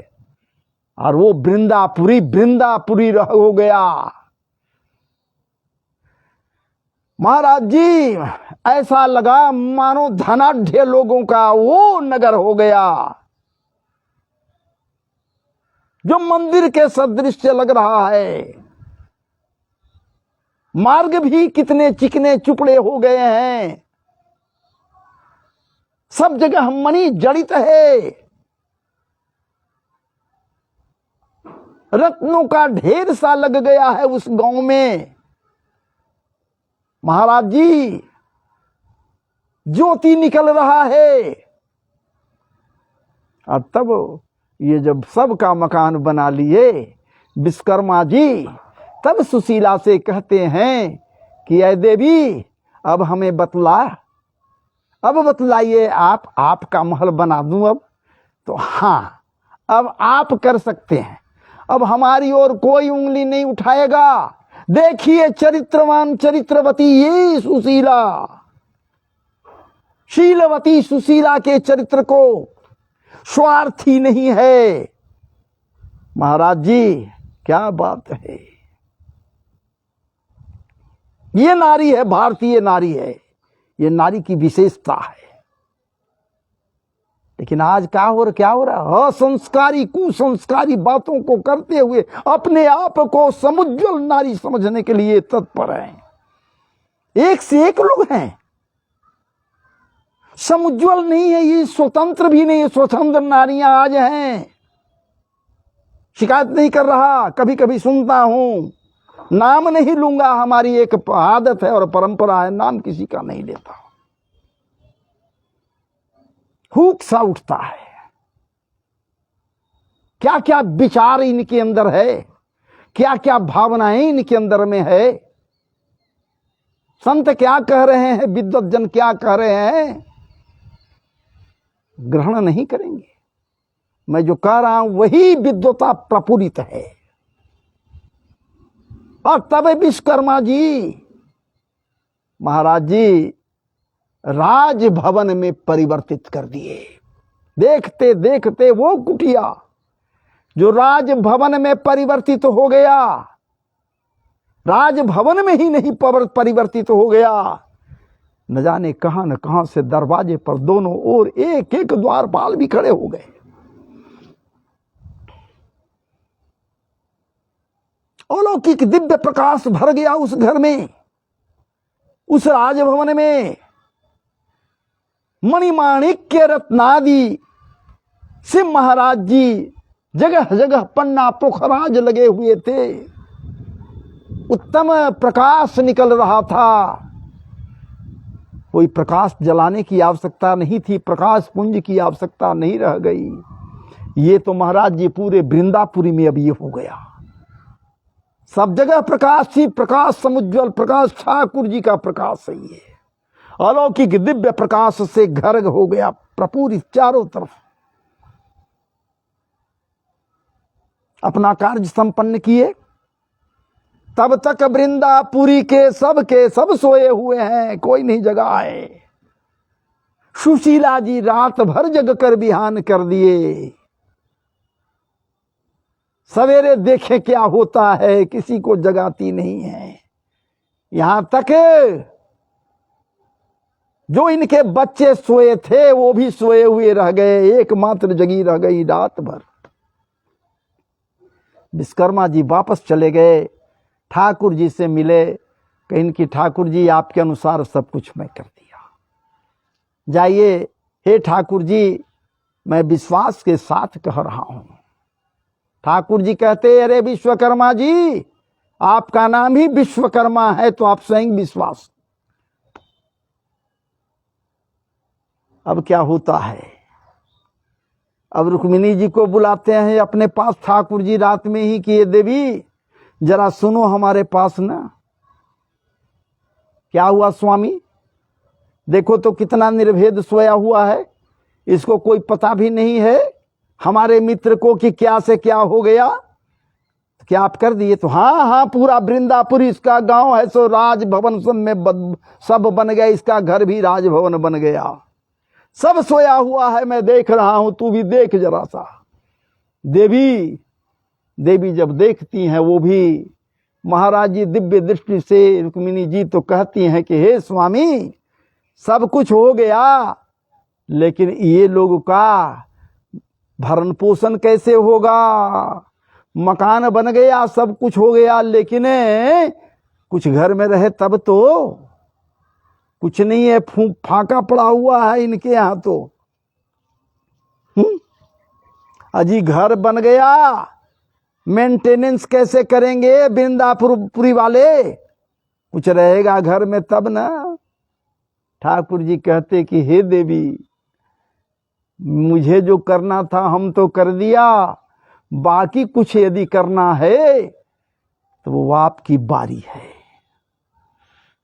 और वो वृंदापुरी हो गया। महाराज जी ऐसा लगा मानो धनाढ्य लोगों का वो नगर हो गया, जो मंदिर के सदृश लग रहा है। मार्ग भी कितने चिकने चुपड़े हो गए हैं, सब जगह मणि जड़ित है, रत्नों का ढेर सा लग गया है उस गांव में। महाराज जी ज्योति निकल रहा है। और तब ये जब सबका मकान बना लिए विश्वकर्मा जी, तब सुशीला से कहते हैं कि ऐ देवी, अब हमें अब बतलाइए, आपका महल बना दूं अब? तो हाँ, अब आप कर सकते हैं, अब हमारी ओर कोई उंगली नहीं उठाएगा। देखिए चरित्रवान चरित्रवती ये सुशीला, शीलवती सुशीला के चरित्र को स्वार्थी नहीं है। महाराज जी क्या बात है, ये नारी है, भारतीय नारी है, ये नारी की विशेषता है। लेकिन आज क्या हो रहा, असंस्कारी कुसंस्कारी बातों को करते हुए अपने आप को समुज्ज्वल नारी समझने के लिए तत्पर हैं। एक से एक लोग हैं, समुज्ज्वल नहीं है, ये स्वतंत्र भी नहीं है। स्वतंत्र नारियां आज हैं, शिकायत नहीं कर रहा, कभी कभी सुनता हूं नाम नहीं लूंगा, हमारी एक आदत है और परंपरा है, नाम किसी का नहीं लेता। हुक सा उठता है। क्या क्या विचार इनके अंदर है, क्या क्या भावनाएं इनके अंदर में है। संत क्या कह रहे हैं, विद्वत जन क्या कह रहे हैं, ग्रहण नहीं करेंगे। मैं जो कह रहा हूं वही विद्वता प्रपूरित है। और तब विश्वकर्मा जी महाराज जी राजभवन में परिवर्तित कर दिए। देखते देखते वो कुटिया जो राजभवन में परिवर्तित हो गया, राजभवन में ही नहीं परिवर्तित हो गया, न जाने कहां न कहां से दरवाजे पर दोनों ओर एक एक द्वारपाल भी खड़े हो गए। अलौकिक दिव्य प्रकाश भर गया उस घर में, उस राजभवन में। मणिमाणिक्य रत्नादि से महाराज जी जगह जगह पन्ना पोखराज लगे हुए थे। उत्तम प्रकाश निकल रहा था। कोई प्रकाश जलाने की आवश्यकता नहीं थी, प्रकाश पुंज की आवश्यकता नहीं रह गई। ये तो महाराज जी पूरे वृंदापुरी में अब ये हो गया। सब जगह प्रकाश ही प्रकाश, समुज्वल प्रकाश, ठाकुर जी का प्रकाश है। ये अलौकिक दिव्य प्रकाश से घर हो गया प्रपूरित चारों तरफ। अपना कार्य संपन्न किए। तब तक वृंदापुरी के सब सोए हुए हैं, कोई नहीं जगा है। सुशीला जी रात भर जग कर बिहान कर दिए। सवेरे देखे क्या होता है, किसी को जगाती नहीं है। यहां तक जो इनके बच्चे सोए थे वो भी सोए हुए रह गए, एकमात्र जगी रह गई रात भर। विश्वकर्मा जी वापस चले गए, ठाकुर जी से मिले। कहीं कि ठाकुर जी आपके अनुसार सब कुछ मैं कर दिया, जाइए। हे ठाकुर जी, मैं विश्वास के साथ कह रहा हूं। ठाकुर जी कहते, अरे विश्वकर्मा जी, आपका नाम ही विश्वकर्मा है तो आप स्वयं विश्वास। अब क्या होता है, अब रुक्मिणी जी को बुलाते हैं अपने पास ठाकुर जी रात में ही कि ये देवी जरा सुनो हमारे पास ना। क्या हुआ स्वामी, देखो तो कितना निर्भेद सोया हुआ है, इसको कोई पता भी नहीं है हमारे मित्र को कि क्या से क्या हो गया। क्या आप कर दिए? तो हाँ हाँ, पूरा वृंदापुर इसका गांव है, सो राजभवन सब में सब बन गया, इसका घर भी राजभवन बन गया। सब सोया हुआ है, मैं देख रहा हूं, तू भी देख जरा सा। देवी जब देखती हैं, वो भी महाराज जी दिव्य दृष्टि से, रुक्मिणी जी तो कहती हैं कि हे स्वामी, सब कुछ हो गया, लेकिन ये लोगों का भरण पोषण कैसे होगा? मकान बन गया, सब कुछ हो गया, लेकिन कुछ घर में रहे तब तो कुछ नहीं है, फाका पड़ा हुआ है इनके यहां तो। अजी घर बन गया, मेंटेनेंस कैसे करेंगे वृंदापुरी वाले? कुछ रहेगा घर में तब ना। ठाकुर जी कहते कि हे देवी, मुझे जो करना था हम तो कर दिया, बाकी कुछ यदि करना है तो वो आपकी बारी है,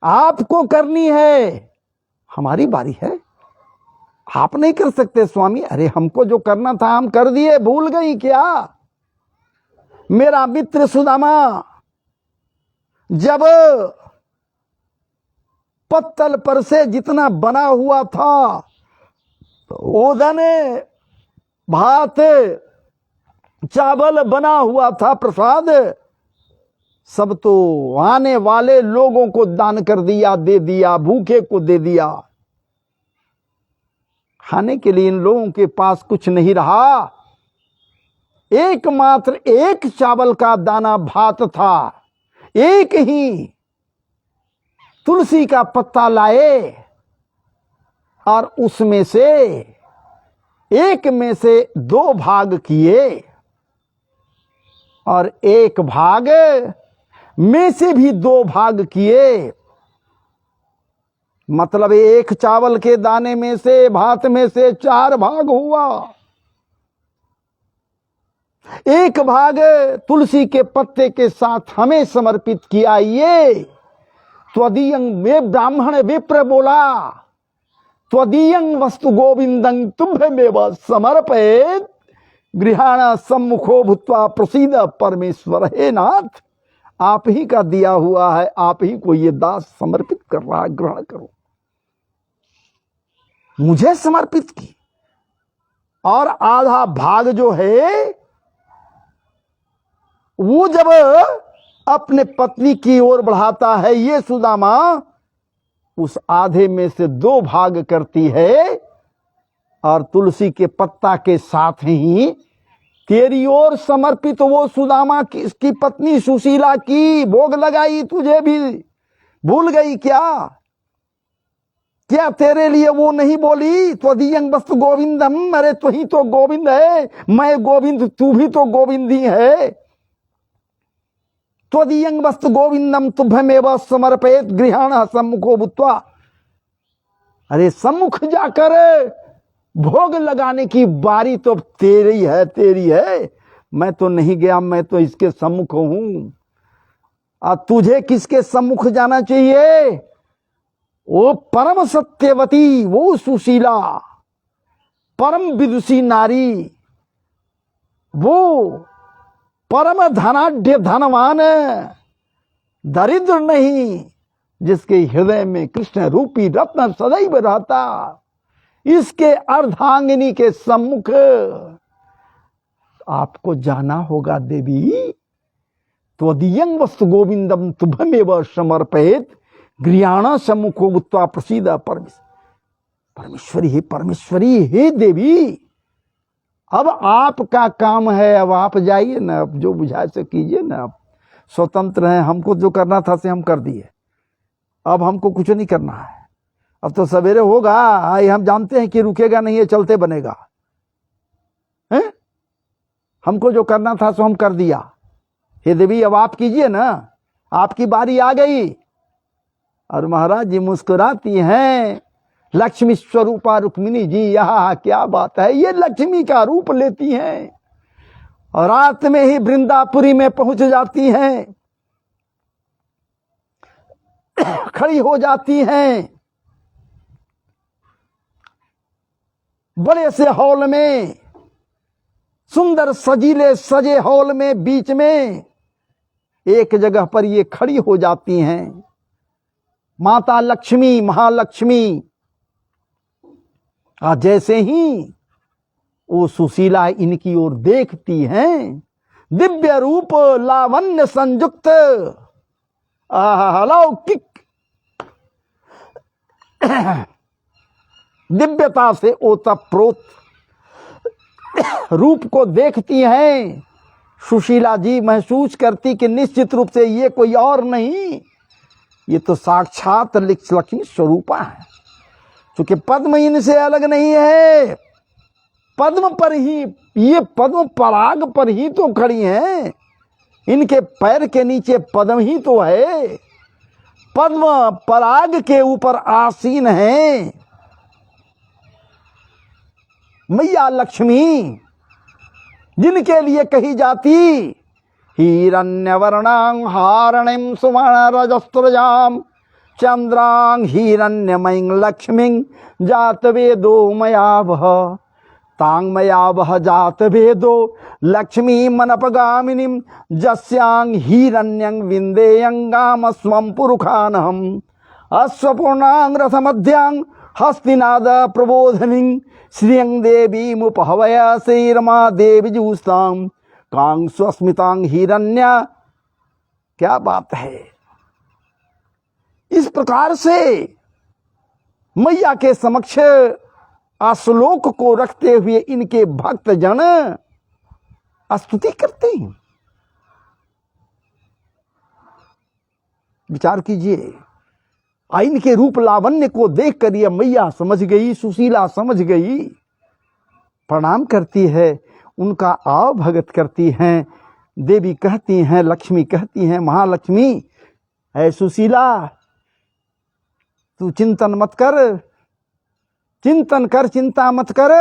आपको करनी है, हमारी बारी है। आप नहीं कर सकते स्वामी। अरे हमको जो करना था हम कर दिए, भूल गई क्या? मेरा मित्र सुदामा जब पत्तल पर से जितना बना हुआ था, ओदन भात चावल बना हुआ था, प्रसाद सब तो आने वाले लोगों को दान कर दिया, दे दिया, भूखे को दे दिया। खाने के लिए इन लोगों के पास कुछ नहीं रहा। एकमात्र एक चावल का दाना भात था, एक ही तुलसी का पत्ता लाए और उसमें से एक में से 2 भाग किए और एक भाग में से भी 2 भाग किए। मतलब एक चावल के दाने में से, भात में से 4 भाग हुआ। एक भाग तुलसी के पत्ते के साथ हमें समर्पित किया। ये त्वदीयं में ब्राह्मण विप्र बोला, त्वदीयं वस्तु गोविंदं तुभ्यमेव समर्पयेत् गृहाण सम्मुखो भूत्वा प्रसीद परमेश्वर। हे नाथ, आप ही का दिया हुआ है, आप ही को ये दास समर्पित कर रहा है, ग्रहण करो। मुझे समर्पित की। और आधा भाग जो है वो जब अपने पत्नी की ओर बढ़ाता है ये सुदामा, उस आधे में से 2 भाग करती है और तुलसी के पत्ता के साथ ही तेरी ओर समर्पित वो सुदामा की इसकी पत्नी सुशीला की भोग लगाई। तुझे भी भूल गई क्या? क्या तेरे लिए वो नहीं बोली त्वदीयं वस्तु गोविंदम? अरे तू ही तो गोविंद है, मैं गोविंद, तू भी तो गोविंद ही है। त्वदीयं वस्तु गोविंदम तुभ्यमेव समर्पयेत् गृहाण सम्मुखो भूत्वा। अरे सम्मुख जाकर भोग लगाने की बारी तो तेरी है, तेरी है। मैं तो नहीं गया, मैं तो इसके सम्मुख हूं। और तुझे किसके सम्मुख जाना चाहिए? वो परम सत्यवती, वो सुशीला, परम विदुषी नारी, वो परम धनाढ्य धनवान, दरिद्र नहीं, जिसके हृदय में कृष्ण रूपी रत्न सदैव रहता, इसके अर्धांगिनी के सम्मुख आपको जाना होगा देवी। त्वदीयं वस्तु गोविंदम तुभ्यमेव समर्पयेत् गृहाण सम्मुखो भूत्वा प्रसीद परमेश्वरी। हे परमेश्वरी, हे देवी, अब आपका काम है, अब आप जाइए ना, अब जो बुझाए से कीजिए ना। अब स्वतंत्र हैं, हमको जो करना था से हम कर दिए, अब हमको कुछ नहीं करना है। अब तो सवेरे होगा, हम जानते हैं कि रुकेगा नहीं, ये चलते बनेगा है? हमको जो करना था सो हम कर दिया। हे देवी, अब आप कीजिए ना, आपकी बारी आ गई। और महाराज जी मुस्कुराती हैं। लक्ष्मी स्वरूपा रुक्मिणी जी, यह क्या बात है, ये लक्ष्मी का रूप लेती हैं और रात में ही वृंदापुरी में पहुंच जाती हैं, खड़ी हो जाती हैं बड़े से हॉल में, सुंदर सजीले सजे हॉल में, बीच में एक जगह पर ये खड़ी हो जाती हैं। माता लक्ष्मी, महालक्ष्मी। जैसे ही वो सुशीला इनकी ओर देखती हैं, दिव्य रूप लावण्य संयुक्त अलौकिक दिव्यता से ओतप्रोत रूप को देखती हैं, सुशीला जी महसूस करती कि निश्चित रूप से ये कोई और नहीं, ये तो साक्षात लक्ष्मी स्वरूपा है। क्योंकि पद्म इनसे अलग नहीं है, पद्म पर ही, ये पद्म पराग पर ही तो खड़ी हैं, इनके पैर के नीचे पद्म ही तो है, पद्म पराग के ऊपर आसीन है मैया लक्ष्मी, जिनके लिए कही जाती हिरण्यवर्णां हारणिं सुवर्ण रजस्त्रजाम चंद्रां हिरण्यमयीं लक्ष्मीं जात वेदो मया वह तां मया वह जात वेदो लक्ष्मी मनपगामिनीं जस्यां हिरण्यं विन्देयं स्वं पुरुखानहम् अश्वपूर्णां रथमध्यां हस्तिनाद प्रबोधनीं श्रियं देवीमुपहवय श्रीरमा देवी जूस्तां कां स्वस्मितां हिरण्या। क्या बात है। इस प्रकार से मैया के समक्ष आश्लोक को रखते हुए इनके भक्त जन स्तुति करते हैं। विचार कीजिए, इनके रूप लावण्य को देखकर यह मैया समझ गई, सुशीला समझ गई, प्रणाम करती है, उनका आव भगत करती हैं। देवी कहती हैं, लक्ष्मी कहती हैं, महालक्ष्मी है सुशीला, तू चिंतन मत कर, चिंतन कर, चिंता मत कर।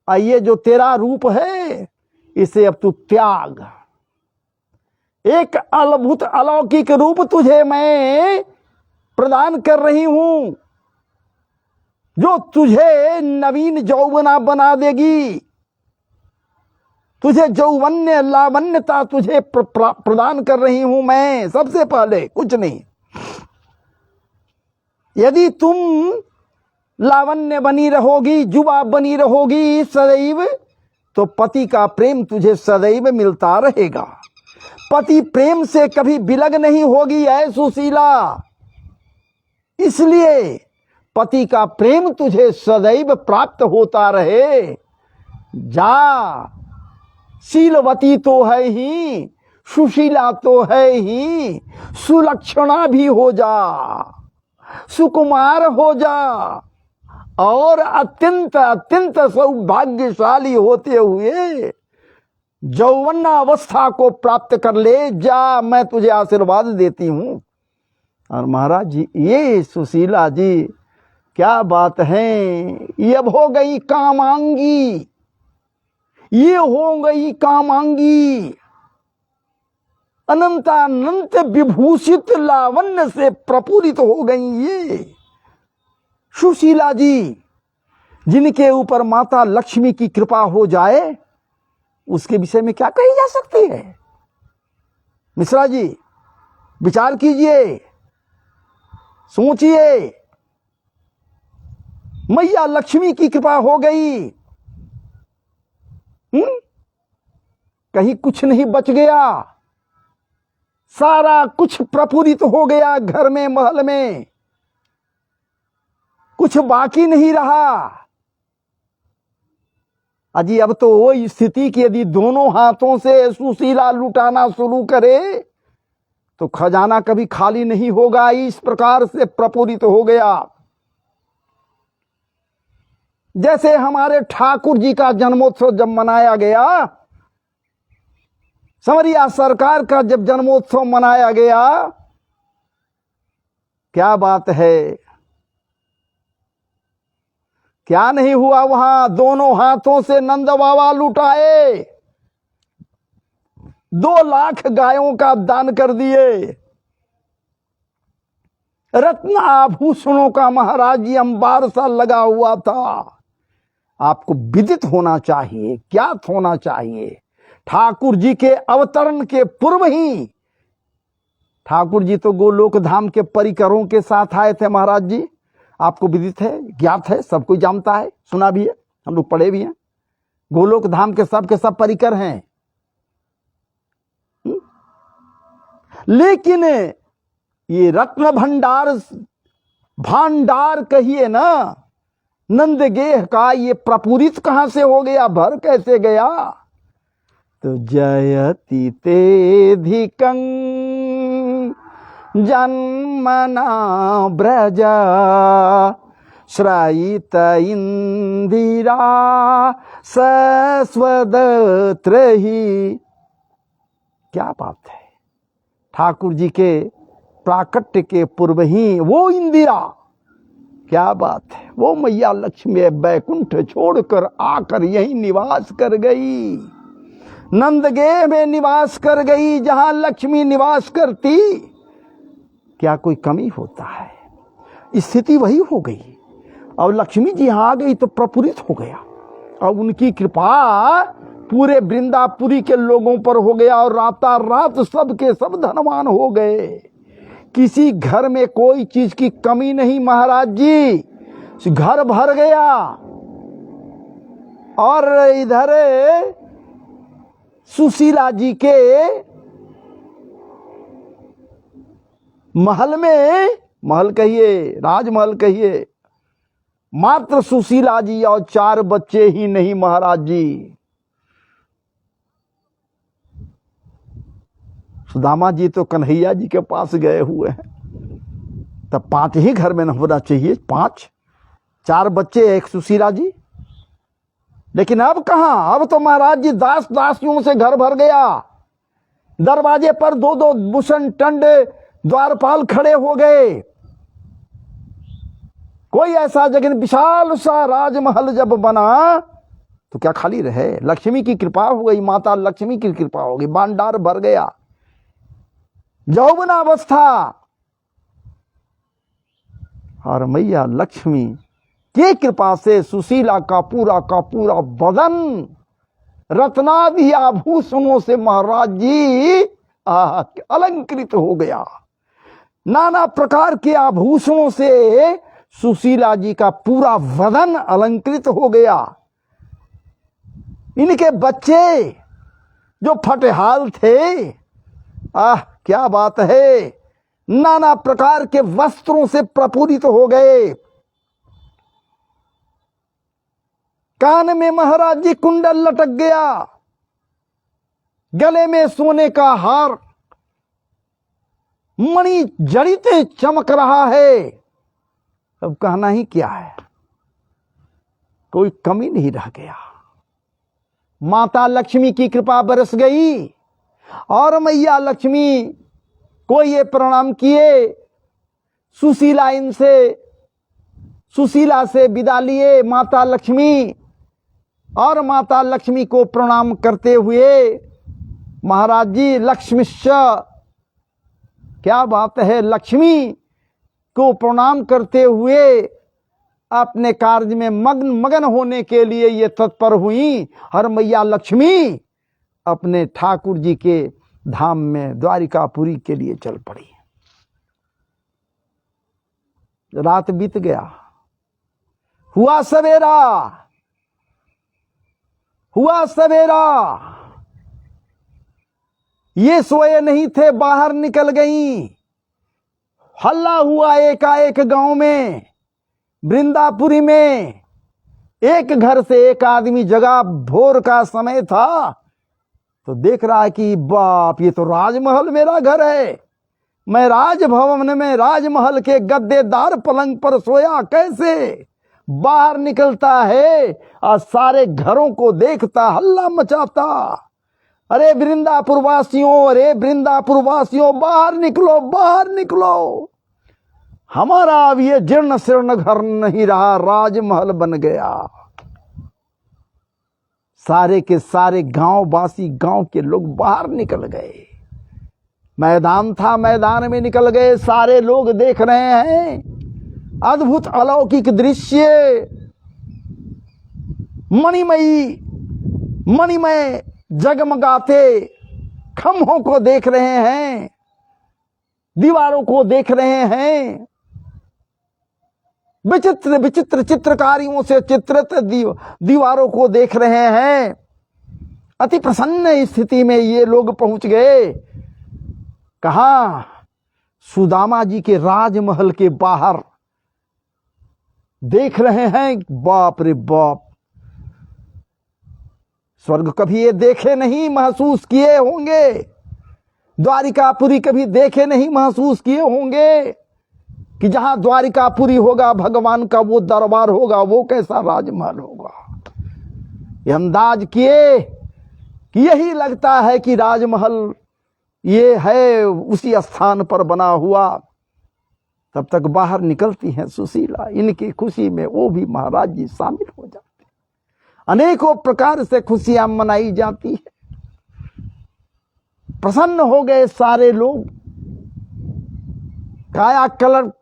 ये जो तेरा रूप है इसे अब तू त्याग। एक अद्भुत अलौकिक रूप तुझे मैं प्रदान कर रही हूं, जो तुझे नवीन यौवना बना देगी। तुझे यौवन्य लावण्यता तुझे प्रदान कर रही हूं मैं। सबसे पहले कुछ नहीं, यदि तुम लावण्य बनी रहोगी, युवा बनी रहोगी सदैव, तो पति का प्रेम तुझे सदैव मिलता रहेगा। पति प्रेम से कभी विलग नहीं होगी ऐ सुशीला। इसलिए पति का प्रेम तुझे सदैव प्राप्त होता रहे। जा, शीलवती तो है ही, सुशीला तो है ही, सुलक्षणा भी हो जा, सुकुमार हो जा, और अत्यंत अत्यंत सौभाग्यशाली होते हुए यौवनावस्था को प्राप्त कर ले। जा, मैं तुझे आशीर्वाद देती हूं। और महाराज जी, ये सुशीला जी क्या बात है, ये अब हो गई कामांगी, ये हो गई कामांगी, अनंतानंत विभूषित लावण्य से प्रपूरित हो गई ये सुशीला जी। जिनके ऊपर माता लक्ष्मी की कृपा हो जाए, उसके विषय में क्या कही जा सकती है। मिश्रा जी विचार कीजिए, सोचिए। मैया लक्ष्मी की कृपा हो गई, कहीं कुछ नहीं बच गया, सारा कुछ प्रफुल्लित हो गया घर में, महल में कुछ बाकी नहीं रहा। अजी अब तो वो स्थिति की यदि दोनों हाथों से सुशीला लुटाना शुरू करे तो खजाना कभी खाली नहीं होगा। इस प्रकार से प्रफुल्लित हो गया। जैसे हमारे ठाकुर जी का जन्मोत्सव जब मनाया गया, समरिया सरकार का जब जन्मोत्सव मनाया गया, क्या बात है, क्या नहीं हुआ वहां। दोनों हाथों से नंद बाबा लुटाए, 2 लाख गायों का दान कर दिए, रत्न आभूषणों का महाराज जी अंबार सा लगा हुआ था। आपको विदित होना चाहिए, ज्ञात होना चाहिए, ठाकुर जी के अवतरण के पूर्व ही ठाकुर जी तो गोलोक धाम के परिकरों के साथ आए थे महाराज जी। आपको विदित है, ज्ञात है, सब कोई जानता है, सुना भी है, हम लोग पढ़े भी हैं। गोलोक धाम के सब परिकर हैं। लेकिन ये रत्न भांडार कहिए ना नंदगेह का, ये प्रपूरित कहां से हो गया, भर कैसे गया। तो जयति तेधिकं जन्मना ब्रजा श्रायित इंदिरा सस्वदत्रहि। क्या बात है, ठाकुर जी के प्राकट्य के पूर्व ही वो इंदिरा, क्या बात है, वो मैया लक्ष्मी बैकुंठ छोड़कर आकर यही निवास कर गई, नंदगेह में निवास कर गई, जहां लक्ष्मी निवास करती। क्या कोई कमी होता है, स्थिति वही हो गई। और लक्ष्मी जी आ गई तो प्रफुल्लित हो गया, और उनकी कृपा पूरे वृंदापुरी के लोगों पर हो गया, और रात सब के सब धनवान हो गए। किसी घर में कोई चीज की कमी नहीं महाराज जी, घर भर गया। और इधर सुशीला जी के महल में, महल कहिए, राजमहल कहिए, मात्र सुशीला जी और 4 बच्चे ही नहीं महाराज जी। सुदामा जी तो कन्हैया जी के पास गए हुए हैं, तब 5 ही घर में न होना चाहिए, 5, 4 बच्चे, एक सुशीला जी, लेकिन अब कहां, अब तो महाराज जी दास दासियों से घर भर गया। दरवाजे पर दो दो भूषण टंडे द्वारपाल खड़े हो गए। कोई ऐसा जगह, विशाल सा राजमहल जब बना तो क्या खाली रहे? लक्ष्मी की कृपा हो गई, माता लक्ष्मी की कृपा हो गई, भांडार भर गया। यौवनावस्था और मैया लक्ष्मी की कृपा से सुशीला का पूरा बदन रत्नादि आभूषणों से महाराज जी अलंकृत हो गया। नाना प्रकार के आभूषणों से सुशीला जी का पूरा बदन अलंकृत हो गया। इनके बच्चे जो फटेहाल थे, क्या बात है, नाना प्रकार के वस्त्रों से प्रपूरित हो गए। कान में महाराज जी कुंडल लटक गया, गले में सोने का हार मणि जड़ीते चमक रहा है। अब कहना ही क्या है, कोई कमी नहीं रह गया। माता लक्ष्मी की कृपा बरस गई और मैया लक्ष्मी को ये प्रणाम किए। सुशीला से विदा लिए माता लक्ष्मी, और माता लक्ष्मी को प्रणाम करते हुए महाराज जी लक्ष्मीश्च, क्या बात है, लक्ष्मी को प्रणाम करते हुए अपने कार्य में मगन होने के लिए ये तत्पर हुई। और मैया लक्ष्मी अपने ठाकुर जी के धाम में द्वारिकापुरी के लिए चल पड़ी। रात बीत गया, हुआ सवेरा। ये सोए नहीं थे, बाहर निकल गईं। हल्ला हुआ एकाएक गांव में, वृंदापुरी में। एक घर से एक आदमी जगा, भोर का समय था, तो देख रहा है कि बाप, ये तो राजमहल मेरा घर है। मैं राजभवन में राजमहल के गद्देदार पलंग पर सोया कैसे? बाहर निकलता है और सारे घरों को देखता, हल्ला मचाता, अरे वृंदापुर वासियों, बाहर निकलो। हमारा अब ये जीर्ण शीर्ण घर नहीं रहा, राजमहल बन गया। सारे के सारे गांववासी, गांव के लोग बाहर निकल गए। मैदान था, मैदान में निकल गए। सारे लोग देख रहे हैं अद्भुत अलौकिक दृश्य। मणिमय जगमगाते खम्भों को देख रहे हैं, दीवारों को देख रहे हैं, विचित्र चित्रकारियों से चित्रित दीवारों को देख रहे हैं। अति प्रसन्न स्थिति में ये लोग पहुंच गए। कहां? सुदामा जी के राजमहल के बाहर देख रहे हैं। बाप रे बाप, स्वर्ग कभी ये देखे नहीं, महसूस किए होंगे। द्वारिकापुरी कभी देखे नहीं, महसूस किए होंगे कि जहां द्वारिकापुरी होगा, भगवान का वो दरबार होगा, वो कैसा राजमहल होगा। ये अंदाज किए कि यही लगता है कि राजमहल ये है उसी स्थान पर बना हुआ। तब तक बाहर निकलती हैं सुशीला। इनकी खुशी में वो भी महाराज जी शामिल हो जाते। अनेकों प्रकार से खुशियां मनाई जाती है। प्रसन्न हो गए सारे लोग। कायाकल्प,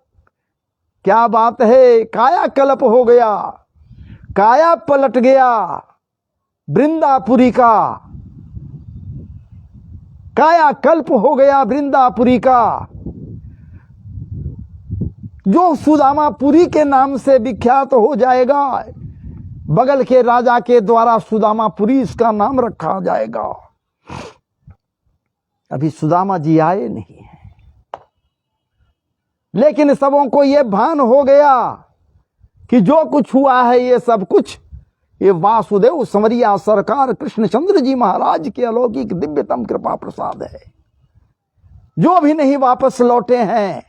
क्या बात है, कायाकल्प हो गया, काया पलट गया वृंदापुरी का। कायाकल्प हो गया वृंदापुरी का। जो सुदामापुरी के नाम से विख्यात हो जाएगा, बगल के राजा के द्वारा सुदामापुरी इसका नाम रखा जाएगा। अभी सुदामा जी आए नहीं हैं, लेकिन सबों को यह भान हो गया कि जो कुछ हुआ है ये सब कुछ ये वासुदेव समरिया सरकार कृष्णचंद्र जी महाराज के अलौकिक दिव्यतम कृपा प्रसाद है, जो भी नहीं वापस लौटे हैं।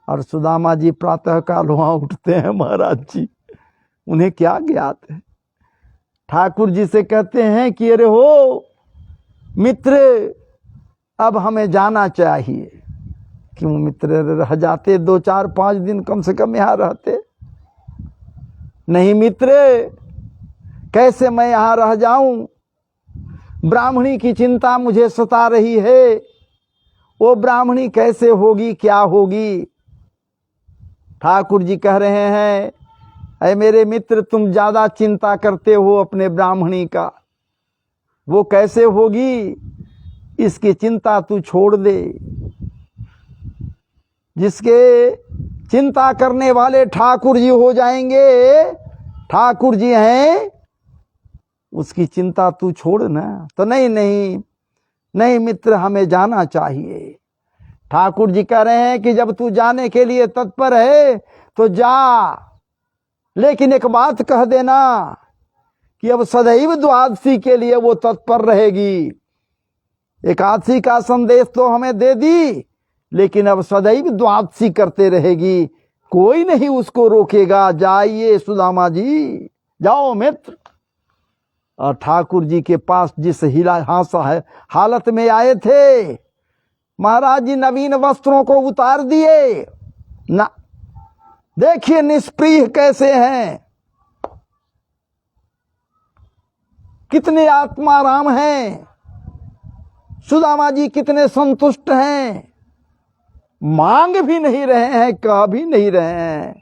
और सुदामा जी प्रातः काल वहां उठते हैं महाराज जी। उन्हें क्या ज्ञात है, ठाकुर जी से कहते हैं कि अरे हो मित्र, अब हमें जाना चाहिए। क्यों मित्र, रह जाते 2 4 5 दिन कम से कम यहाँ रहते। नहीं मित्र, कैसे मैं यहाँ रह जाऊं, ब्राह्मणी की चिंता मुझे सता रही है। वो ब्राह्मणी कैसे होगी, क्या होगी। ठाकुर जी कह रहे हैं, अरे मेरे मित्र, तुम ज्यादा चिंता करते हो अपने ब्राह्मणी का, वो कैसे होगी, इसकी चिंता तू छोड़ दे। जिसके चिंता करने वाले ठाकुर जी हो जाएंगे, ठाकुर जी हैं, उसकी चिंता तू छोड़ ना। तो नहीं नहीं नहीं मित्र, हमें जाना चाहिए। ठाकुर जी कह रहे हैं कि जब तू जाने के लिए तत्पर है तो जा, लेकिन एक बात कह देना कि अब सदैव द्वादशी के लिए वो तत्पर रहेगी। एकादशी का संदेश तो हमें दे दी, लेकिन अब सदैव द्वादशी करते रहेगी, कोई नहीं उसको रोकेगा। जाइए सुदामा जी, जाओ मित्र। और ठाकुर जी के पास जिस हालत में आए थे, महाराज जी नवीन वस्त्रों को उतार दिए ना। देखिए निष्प्रिय कैसे हैं, कितने आत्माराम हैं। सुदामा जी कितने संतुष्ट हैं, मांग भी नहीं रहे हैं, कह भी नहीं रहे हैं।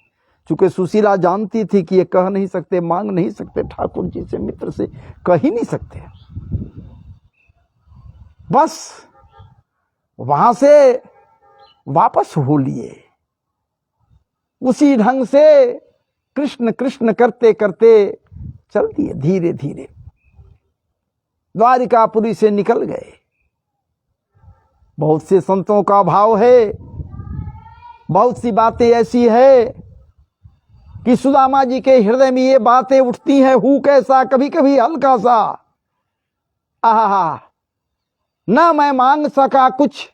चूंकि सुशीला जानती थी कि ये कह नहीं सकते, मांग नहीं सकते, ठाकुर जी से, मित्र से कह ही नहीं सकते। बस वहां से वापस हो लिए। उसी ढंग से कृष्ण कृष्ण करते करते चल दिए, धीरे धीरे द्वारिकापुरी से निकल गए। बहुत से संतों का भाव है, बहुत सी बातें ऐसी है कि सुदामा जी के हृदय में ये बातें उठती हैं, हूं कैसा, कभी कभी हल्का सा, आहा, ना मैं मांग सका कुछ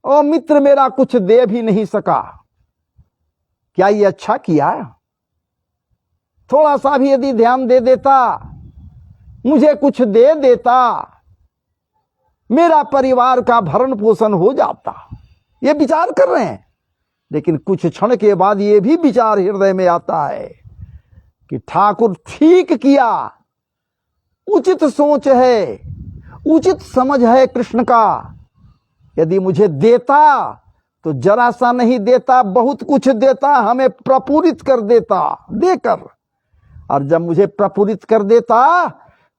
और मित्र मेरा कुछ दे भी नहीं सका। क्या ये अच्छा किया? थोड़ा सा भी यदि ध्यान दे देता, मुझे कुछ दे देता, मेरा परिवार का भरण पोषण हो जाता। ये विचार कर रहे हैं। लेकिन कुछ क्षण के बाद ये भी विचार हृदय में आता है कि ठाकुर ठीक किया, उचित सोच है, उचित समझ है कृष्ण का। यदि मुझे देता तो जरा सा नहीं देता, बहुत कुछ देता, हमें प्रपूरित कर देता देकर। और जब मुझे प्रपूरित कर देता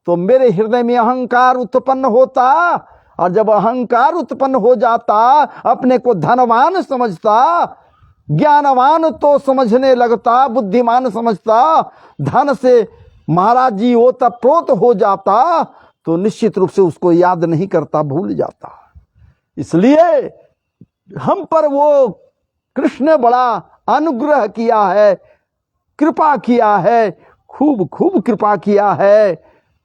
तो मेरे हृदय में अहंकार उत्पन्न होता, और जब अहंकार उत्पन्न हो जाता, अपने को धनवान समझता, ज्ञानवान तो समझने लगता, बुद्धिमान समझता, धन से महाराज जी ओतप्रोत हो जाता, तो निश्चित रूप से उसको याद नहीं करता, भूल जाता। इसलिए हम पर वो कृष्ण ने बड़ा अनुग्रह किया है, कृपा किया है, खूब खूब कृपा किया है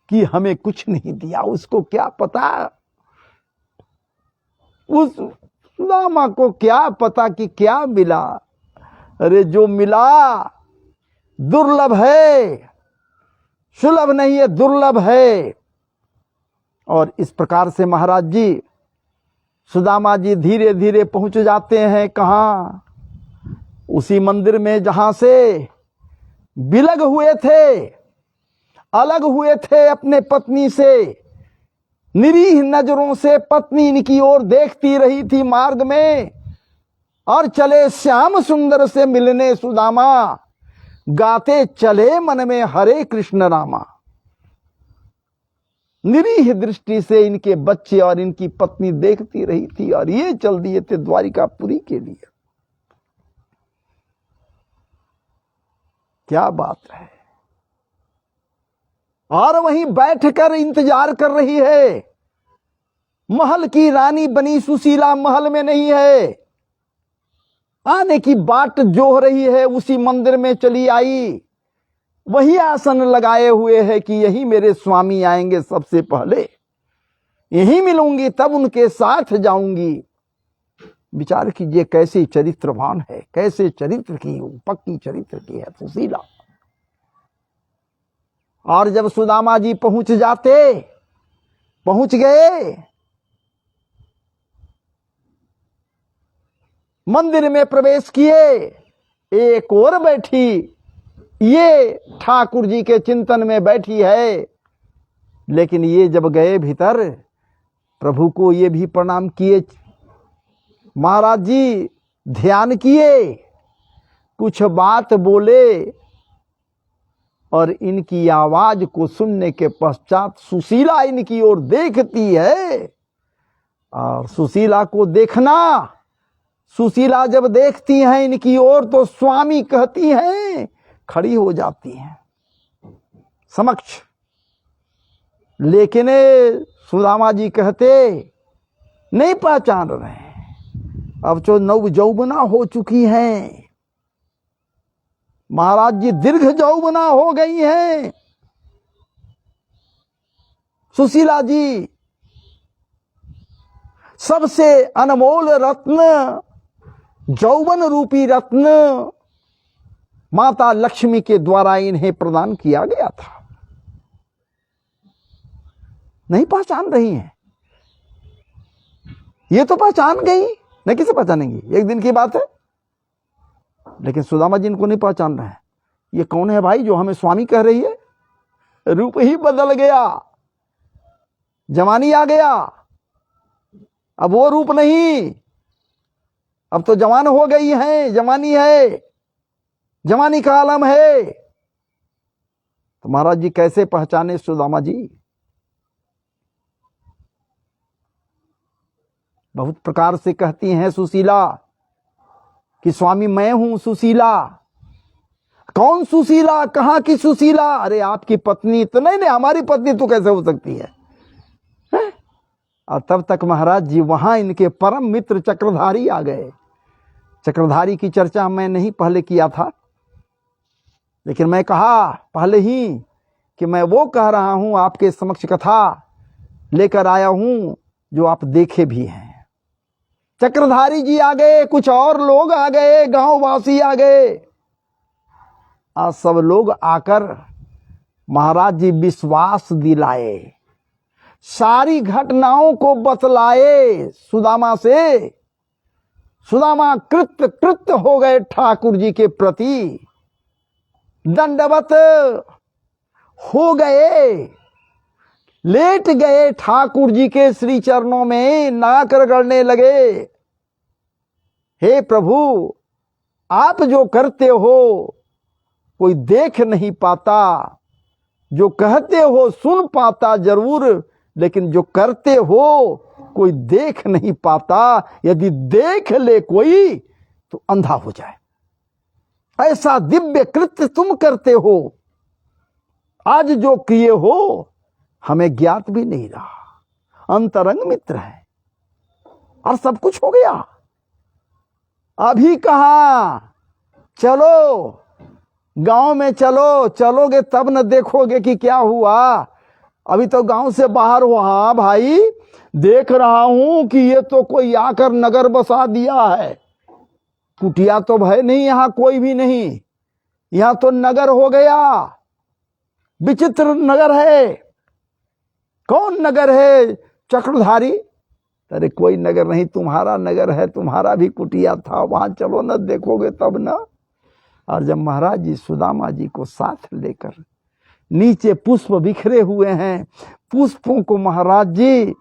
कि हमें कुछ नहीं दिया। उसको क्या पता, उस सुदामा को क्या पता कि क्या मिला। अरे जो मिला दुर्लभ है, सुलभ नहीं है, दुर्लभ है। और इस प्रकार से महाराज जी, सुदामा जी धीरे धीरे पहुंच जाते हैं कहाँ? उसी मंदिर में जहां से बिलग हुए थे, अलग हुए थे अपने पत्नी से। निरीह नजरों से पत्नी इनकी ओर देखती रही थी मार्ग में, और चले श्याम सुंदर से मिलने सुदामा, गाते चले मन में हरे कृष्ण रामा। निरीह दृष्टि से इनके बच्चे और इनकी पत्नी देखती रही थी, और ये चल दिए थे द्वारिकापुरी के लिए। क्या बात है। और वहीं बैठकर इंतजार कर रही है। महल की रानी बनी सुशीला महल में नहीं है, आने की बाट जोह रही है, उसी मंदिर में चली आई। वही आसन लगाए हुए है कि यही मेरे स्वामी आएंगे सबसे पहले, यही मिलूंगी, तब उनके साथ जाऊंगी। विचार कीजिए कैसे चरित्रवान है, कैसे चरित्र की, पक्की चरित्र की है सुशीला। और जब सुदामा जी पहुंच गए मंदिर में प्रवेश किए, एक और बैठी, ये ठाकुर जी के चिंतन में बैठी है। लेकिन ये जब गए भीतर, प्रभु को ये भी प्रणाम किए, महाराज जी ध्यान किए, कुछ बात बोले, और इनकी आवाज को सुनने के पश्चात सुशीला इनकी ओर देखती है। और सुशीला को देखना, सुशीला जब देखती हैं इनकी ओर तो स्वामी कहती हैं, खड़ी हो जाती हैं समक्ष। लेकिन सुदामा जी कहते नहीं पहचान रहे, अब तो नव यौवना हो चुकी हैं, महाराज जी दीर्घ यौवना हो गई हैं सुशीला जी। सबसे अनमोल रत्न, यौवन रूपी रत्न माता लक्ष्मी के द्वारा इन्हें प्रदान किया गया था। नहीं पहचान रही हैं, ये तो पहचान गई, नहीं किसे पहचानेंगी, एक दिन की बात है। लेकिन सुदामा जी इनको नहीं पहचान रहे हैं। ये कौन है भाई जो हमें स्वामी कह रही है? रूप ही बदल गया, जवानी आ गया, अब वो रूप नहीं, अब तो जवान हो गई है, जवानी है, जवानी का आलम है। तो महाराज जी कैसे पहचाने सुदामा जी? बहुत प्रकार से कहती हैं सुशीला कि स्वामी मैं हूं सुशीला। कौन सुशीला, कहां की सुशीला? अरे आपकी पत्नी तो नहीं, हमारी पत्नी तो कैसे हो सकती है? और तब तक महाराज जी वहां इनके परम मित्र चक्रधारी आ गए। चक्रधारी की चर्चा मैं नहीं पहले किया था, लेकिन मैं कहा पहले ही कि मैं वो कह रहा हूं, आपके समक्ष कथा लेकर आया हूं जो आप देखे भी हैं। चक्रधारी जी आ गए, कुछ और लोग आ गए, गांव वासी आ गए, और सब लोग आकर महाराज जी विश्वास दिलाए, सारी घटनाओं को बतलाए सुदामा से। सुदामा कृत हो गए ठाकुर जी के प्रति, दंडवत हो गए, लेट गए ठाकुर जी के श्री चरणों में, नाक रगड़ने लगे। हे प्रभु, आप जो करते हो कोई देख नहीं पाता, जो कहते हो सुन पाता जरूर, लेकिन जो करते हो कोई देख नहीं पाता। यदि देख ले कोई तो अंधा हो जाए, ऐसा दिव्य कृत्य तुम करते हो। आज जो किए हो हमें ज्ञात भी नहीं रहा, अंतरंग मित्र है और सब कुछ हो गया। अभी कहां, चलो गांव में, चलो, चलोगे तब न देखोगे कि क्या हुआ। अभी तो गांव से बाहर हो। हाँ भाई, देख रहा हूं कि ये तो कोई आकर नगर बसा दिया है। कुटिया तो भय नहीं, यहां कोई भी नहीं, यहां तो नगर हो गया। विचित्र नगर है। कौन नगर है? चक्रधारी। अरे कोई नगर नहीं, तुम्हारा नगर है, तुम्हारा भी कुटिया था, वहां चलो न देखोगे तब न। और जब महाराज जी सुदामा जी को साथ लेकर, नीचे पुष्प बिखरे हुए हैं, पुष्पों को महाराज जी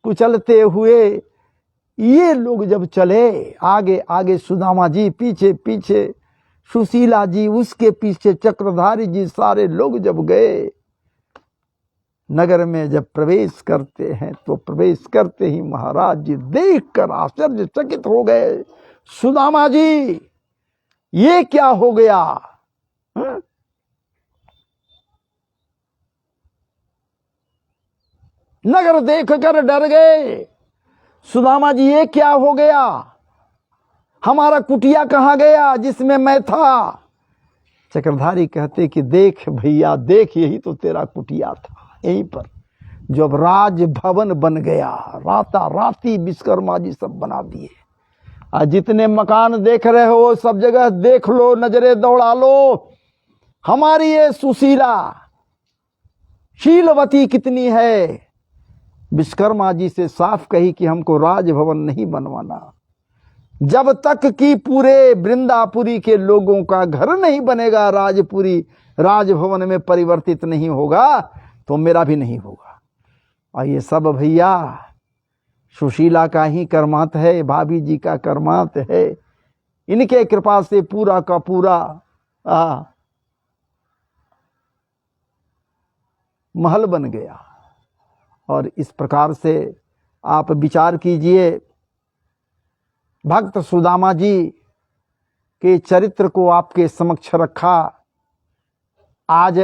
कुचलते हुए ये लोग जब चले, आगे आगे सुदामा जी, पीछे पीछे सुशीला जी, उसके पीछे चक्रधारी जी, सारे लोग जब गए नगर में, जब प्रवेश करते हैं तो प्रवेश करते ही महाराज जी देखकर आश्चर्यचकित हो गए। सुदामा जी, ये क्या हो गया? नगर देखकर डर गए। सुदामा जी, ये क्या हो गया? हमारा कुटिया कहां गया जिसमें मैं था? चक्रधारी कहते कि देख भैया देख, यही तो तेरा कुटिया था, यहीं पर जब राज भवन बन गया, राता राती विश्वकर्मा जी सब बना दिए। आज जितने मकान देख रहे हो सब जगह देख लो, नजरें दौड़ा लो, हमारी ये सुशीला शीलवती कितनी है, विश्वकर्मा जी से साफ कही कि हमको राजभवन नहीं बनवाना। जब तक कि पूरे वृंदापुरी के लोगों का घर नहीं बनेगा, राजपुरी राजभवन में परिवर्तित नहीं होगा, तो मेरा भी नहीं होगा। और ये सब भैया सुशीला का ही कर्मांत है, भाभी जी का कर्मांत है। इनके कृपा से पूरा का पूरा महल बन गया। और इस प्रकार से आप विचार कीजिए, भक्त सुदामा जी के चरित्र को आपके समक्ष रखा। आज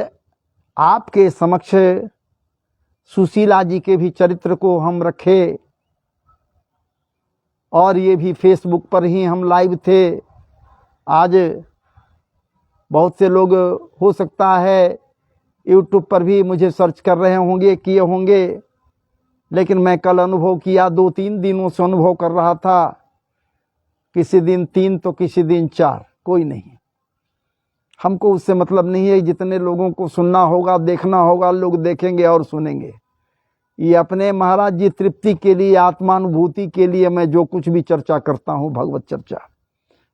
आपके समक्ष सुशीला जी के भी चरित्र को हम रखे, और ये भी फेसबुक पर ही हम लाइव थे। आज बहुत से लोग हो सकता है यूट्यूब पर भी मुझे सर्च कर रहे होंगे, किए होंगे, लेकिन मैं कल अनुभव किया, 2-3 दिनों से अनुभव कर रहा था। किसी दिन 3 तो किसी दिन 4, कोई नहीं। हमको उससे मतलब नहीं है। जितने लोगों को सुनना होगा, देखना होगा, लोग देखेंगे और सुनेंगे। ये अपने महाराज जी तृप्ति के लिए, आत्मानुभूति के लिए मैं जो कुछ भी चर्चा करता हूँ, भगवत चर्चा।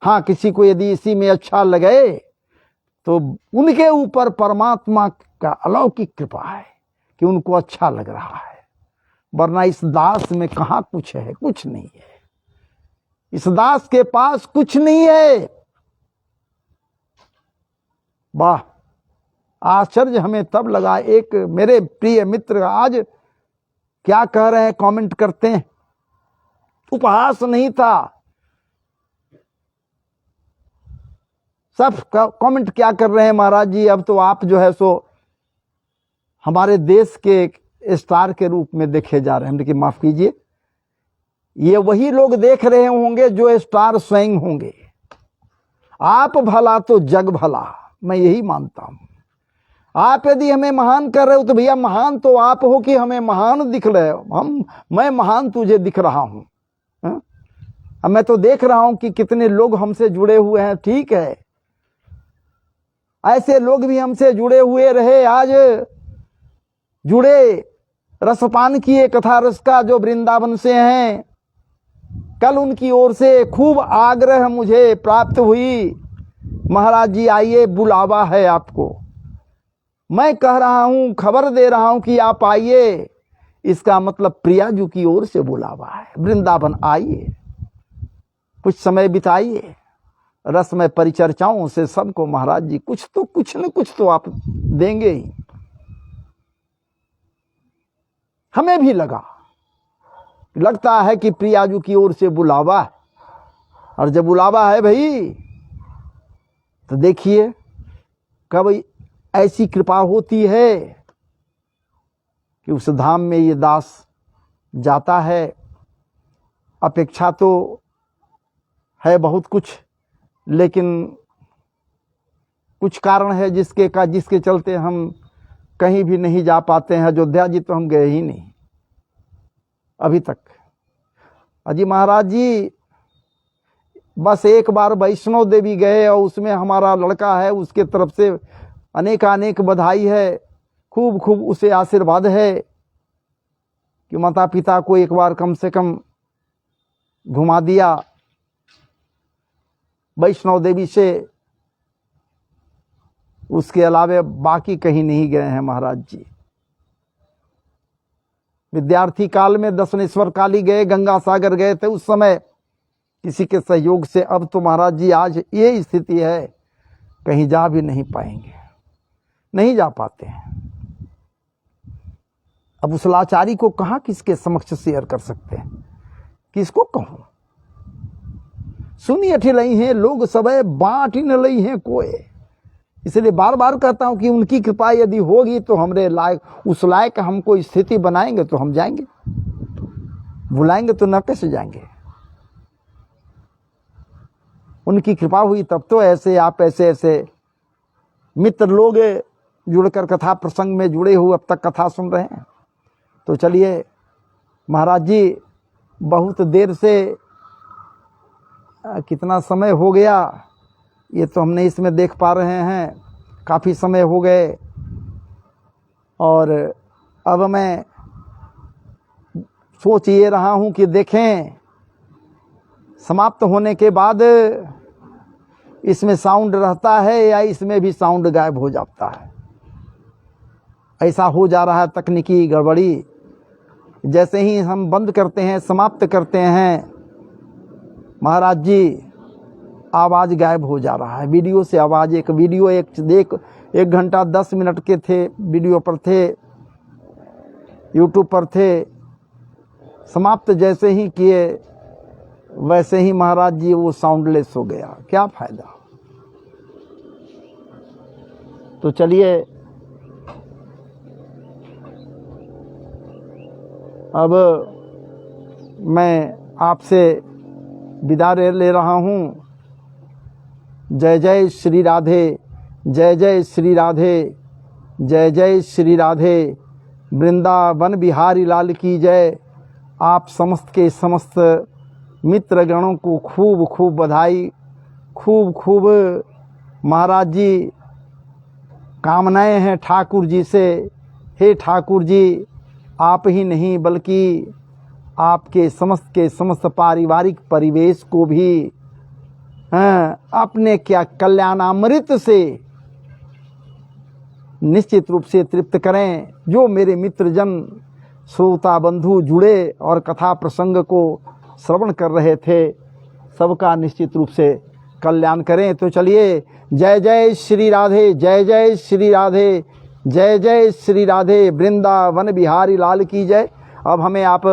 हाँ, किसी को यदि इसी में अच्छा लगे तो उनके ऊपर परमात्मा का अलौकिक कृपा है कि उनको अच्छा लग रहा है, वरना इस दास में कहाँ कुछ है, कुछ नहीं है। इस दास के पास कुछ नहीं है। वाह, आश्चर्य हमें तब लगा। एक मेरे प्रिय मित्र आज क्या कह रहे हैं, कमेंट करते हैं, उपहास नहीं था। सब कमेंट क्या कर रहे हैं, महाराज जी अब तो आप जो है सो हमारे देश के स्टार के रूप में देखे जा रहे हैं। लेकिन माफ कीजिए, ये वही लोग देख रहे होंगे जो स्टार स्वयं होंगे। आप भला तो जग भला, मैं यही मानता हूं। आप यदि हमें महान कर रहे हो तो भैया महान तो आप हो कि हमें महान दिख रहे हो। मैं महान तुझे दिख रहा हूं। अब मैं तो देख रहा हूं कि कितने लोग हमसे जुड़े हुए हैं। ठीक है, ऐसे लोग भी हमसे जुड़े हुए रहे। आज जुड़े, रसपान किए कथा रस का, जो वृंदावन से हैं। कल उनकी ओर से खूब आग्रह मुझे प्राप्त हुई, महाराज जी आइए, बुलावा है आपको। मैं कह रहा हूं, खबर दे रहा हूं कि आप आइए। इसका मतलब प्रिया जी की ओर से बुलावा है। वृंदावन आइए, कुछ समय बिताइए, रसमय परिचर्चाओं से सबको महाराज जी कुछ न कुछ तो आप देंगे ही। हमें भी लगता है कि प्रिया जी की ओर से बुलावा है। और जब बुलावा है भाई, तो देखिए कब ऐसी कृपा होती है कि उस धाम में ये दास जाता है। अपेक्षा तो है बहुत कुछ, लेकिन कुछ कारण है जिसके चलते हम कहीं भी नहीं जा पाते हैं। अयोध्या जी तो हम गए ही नहीं अभी तक। अजी महाराज जी बस एक बार वैष्णो देवी गए, और उसमें हमारा लड़का है, उसके तरफ से अनेक बधाई है। खूब उसे आशीर्वाद है कि माता पिता को एक बार कम से कम घुमा दिया वैष्णो देवी से। उसके अलावे बाकी कहीं नहीं गए हैं महाराज जी। विद्यार्थी काल में दक्षिणेश्वर काली गए, गंगा सागर गए थे उस समय किसी के सहयोग से। अब तो महाराज जी आज ये स्थिति है, कहीं जा भी नहीं पाएंगे, नहीं जा पाते हैं। अब उस लाचारी को कहां किसके समक्ष शेयर कर सकते हैं, किसको कहूं। सुनी अठिलई हैं लोग सबे, बांट न लई हैं कोई। इसलिए बार बार कहता हूं कि उनकी कृपा यदि होगी तो हमरे लायक, उस लायक हमको स्थिति बनाएंगे तो हम जाएंगे, बुलाएंगे तो न कैसे जाएंगे। उनकी कृपा हुई तब तो ऐसे आप ऐसे मित्र लोग जुड़कर कथा प्रसंग में जुड़े हुए अब तक कथा सुन रहे हैं। तो चलिए महाराज जी, बहुत देर से कितना समय हो गया ये तो हम नहीं इसमें देख पा रहे हैं। काफ़ी समय हो गए और अब मैं सोच ये रहा हूँ कि देखें समाप्त होने के बाद इसमें साउंड रहता है या इसमें भी साउंड गायब हो जाता है। ऐसा हो जा रहा है तकनीकी गड़बड़ी। जैसे ही हम बंद करते हैं, समाप्त करते हैं, महाराज जी आवाज़ गायब हो जा रहा है। वीडियो से आवाज़, एक वीडियो एक घंटा 10 मिनट के थे, वीडियो पर थे, यूट्यूब पर थे, समाप्त जैसे ही किए वैसे ही महाराज जी वो साउंडलेस हो गया। क्या फ़ायदा। तो चलिए अब मैं आपसे विदा ले रहा हूँ। जय जय श्री राधे, जय जय श्री राधे, जय जय श्री राधे। वृंदावन बिहारी लाल की जय। आप समस्त के समस्त मित्रगणों को खूब खूब बधाई, खूब खूब महाराज जी कामनाएं हैं ठाकुर जी से। हे ठाकुर जी, आप ही नहीं बल्कि आपके समस्त पारिवारिक परिवेश को भी अपने क्या कल्याणामृत से निश्चित रूप से तृप्त करें। जो मेरे मित्रजन श्रोता बंधु जुड़े और कथा प्रसंग को श्रवण कर रहे थे, सबका निश्चित रूप से कल्याण करें। तो चलिए जय जय श्री राधे, जय जय श्री राधे, जय जय श्री राधे। वृंदावन बिहारी लाल की जय। अब हमें आप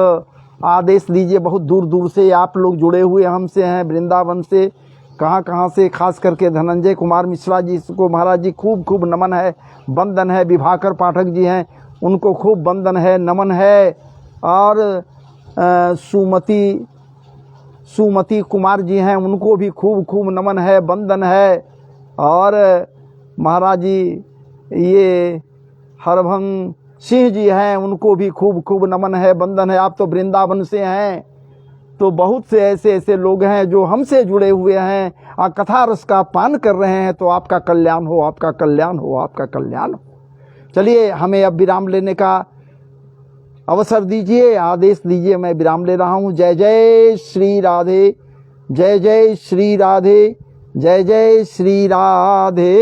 आदेश दीजिए। बहुत दूर दूर से आप लोग जुड़े हुए हमसे हैं, वृंदावन से, कहाँ से, खास करके धनंजय कुमार मिश्रा जी को महाराज जी खूब खूब नमन है, वंदन है। विभाकर पाठक जी हैं, उनको खूब वंदन है, नमन है। और सुमति कुमार जी हैं, उनको भी खूब खूब नमन है, वंदन है। और महाराज जी ये हरभंग सिंह जी हैं, उनको भी खूब खूब नमन है, वंदन है। आप तो वृंदावन से हैं, तो बहुत से ऐसे लोग हैं जो हमसे जुड़े हुए हैं और कथा रस का पान कर रहे हैं। तो आपका कल्याण हो, आपका कल्याण हो, आपका कल्याण हो। चलिए हमें अब विराम लेने का अवसर दीजिए, आदेश दीजिए। मैं विराम ले रहा हूँ। जय जय श्री राधे, जय जय श्री राधे, जय जय श्री राधे।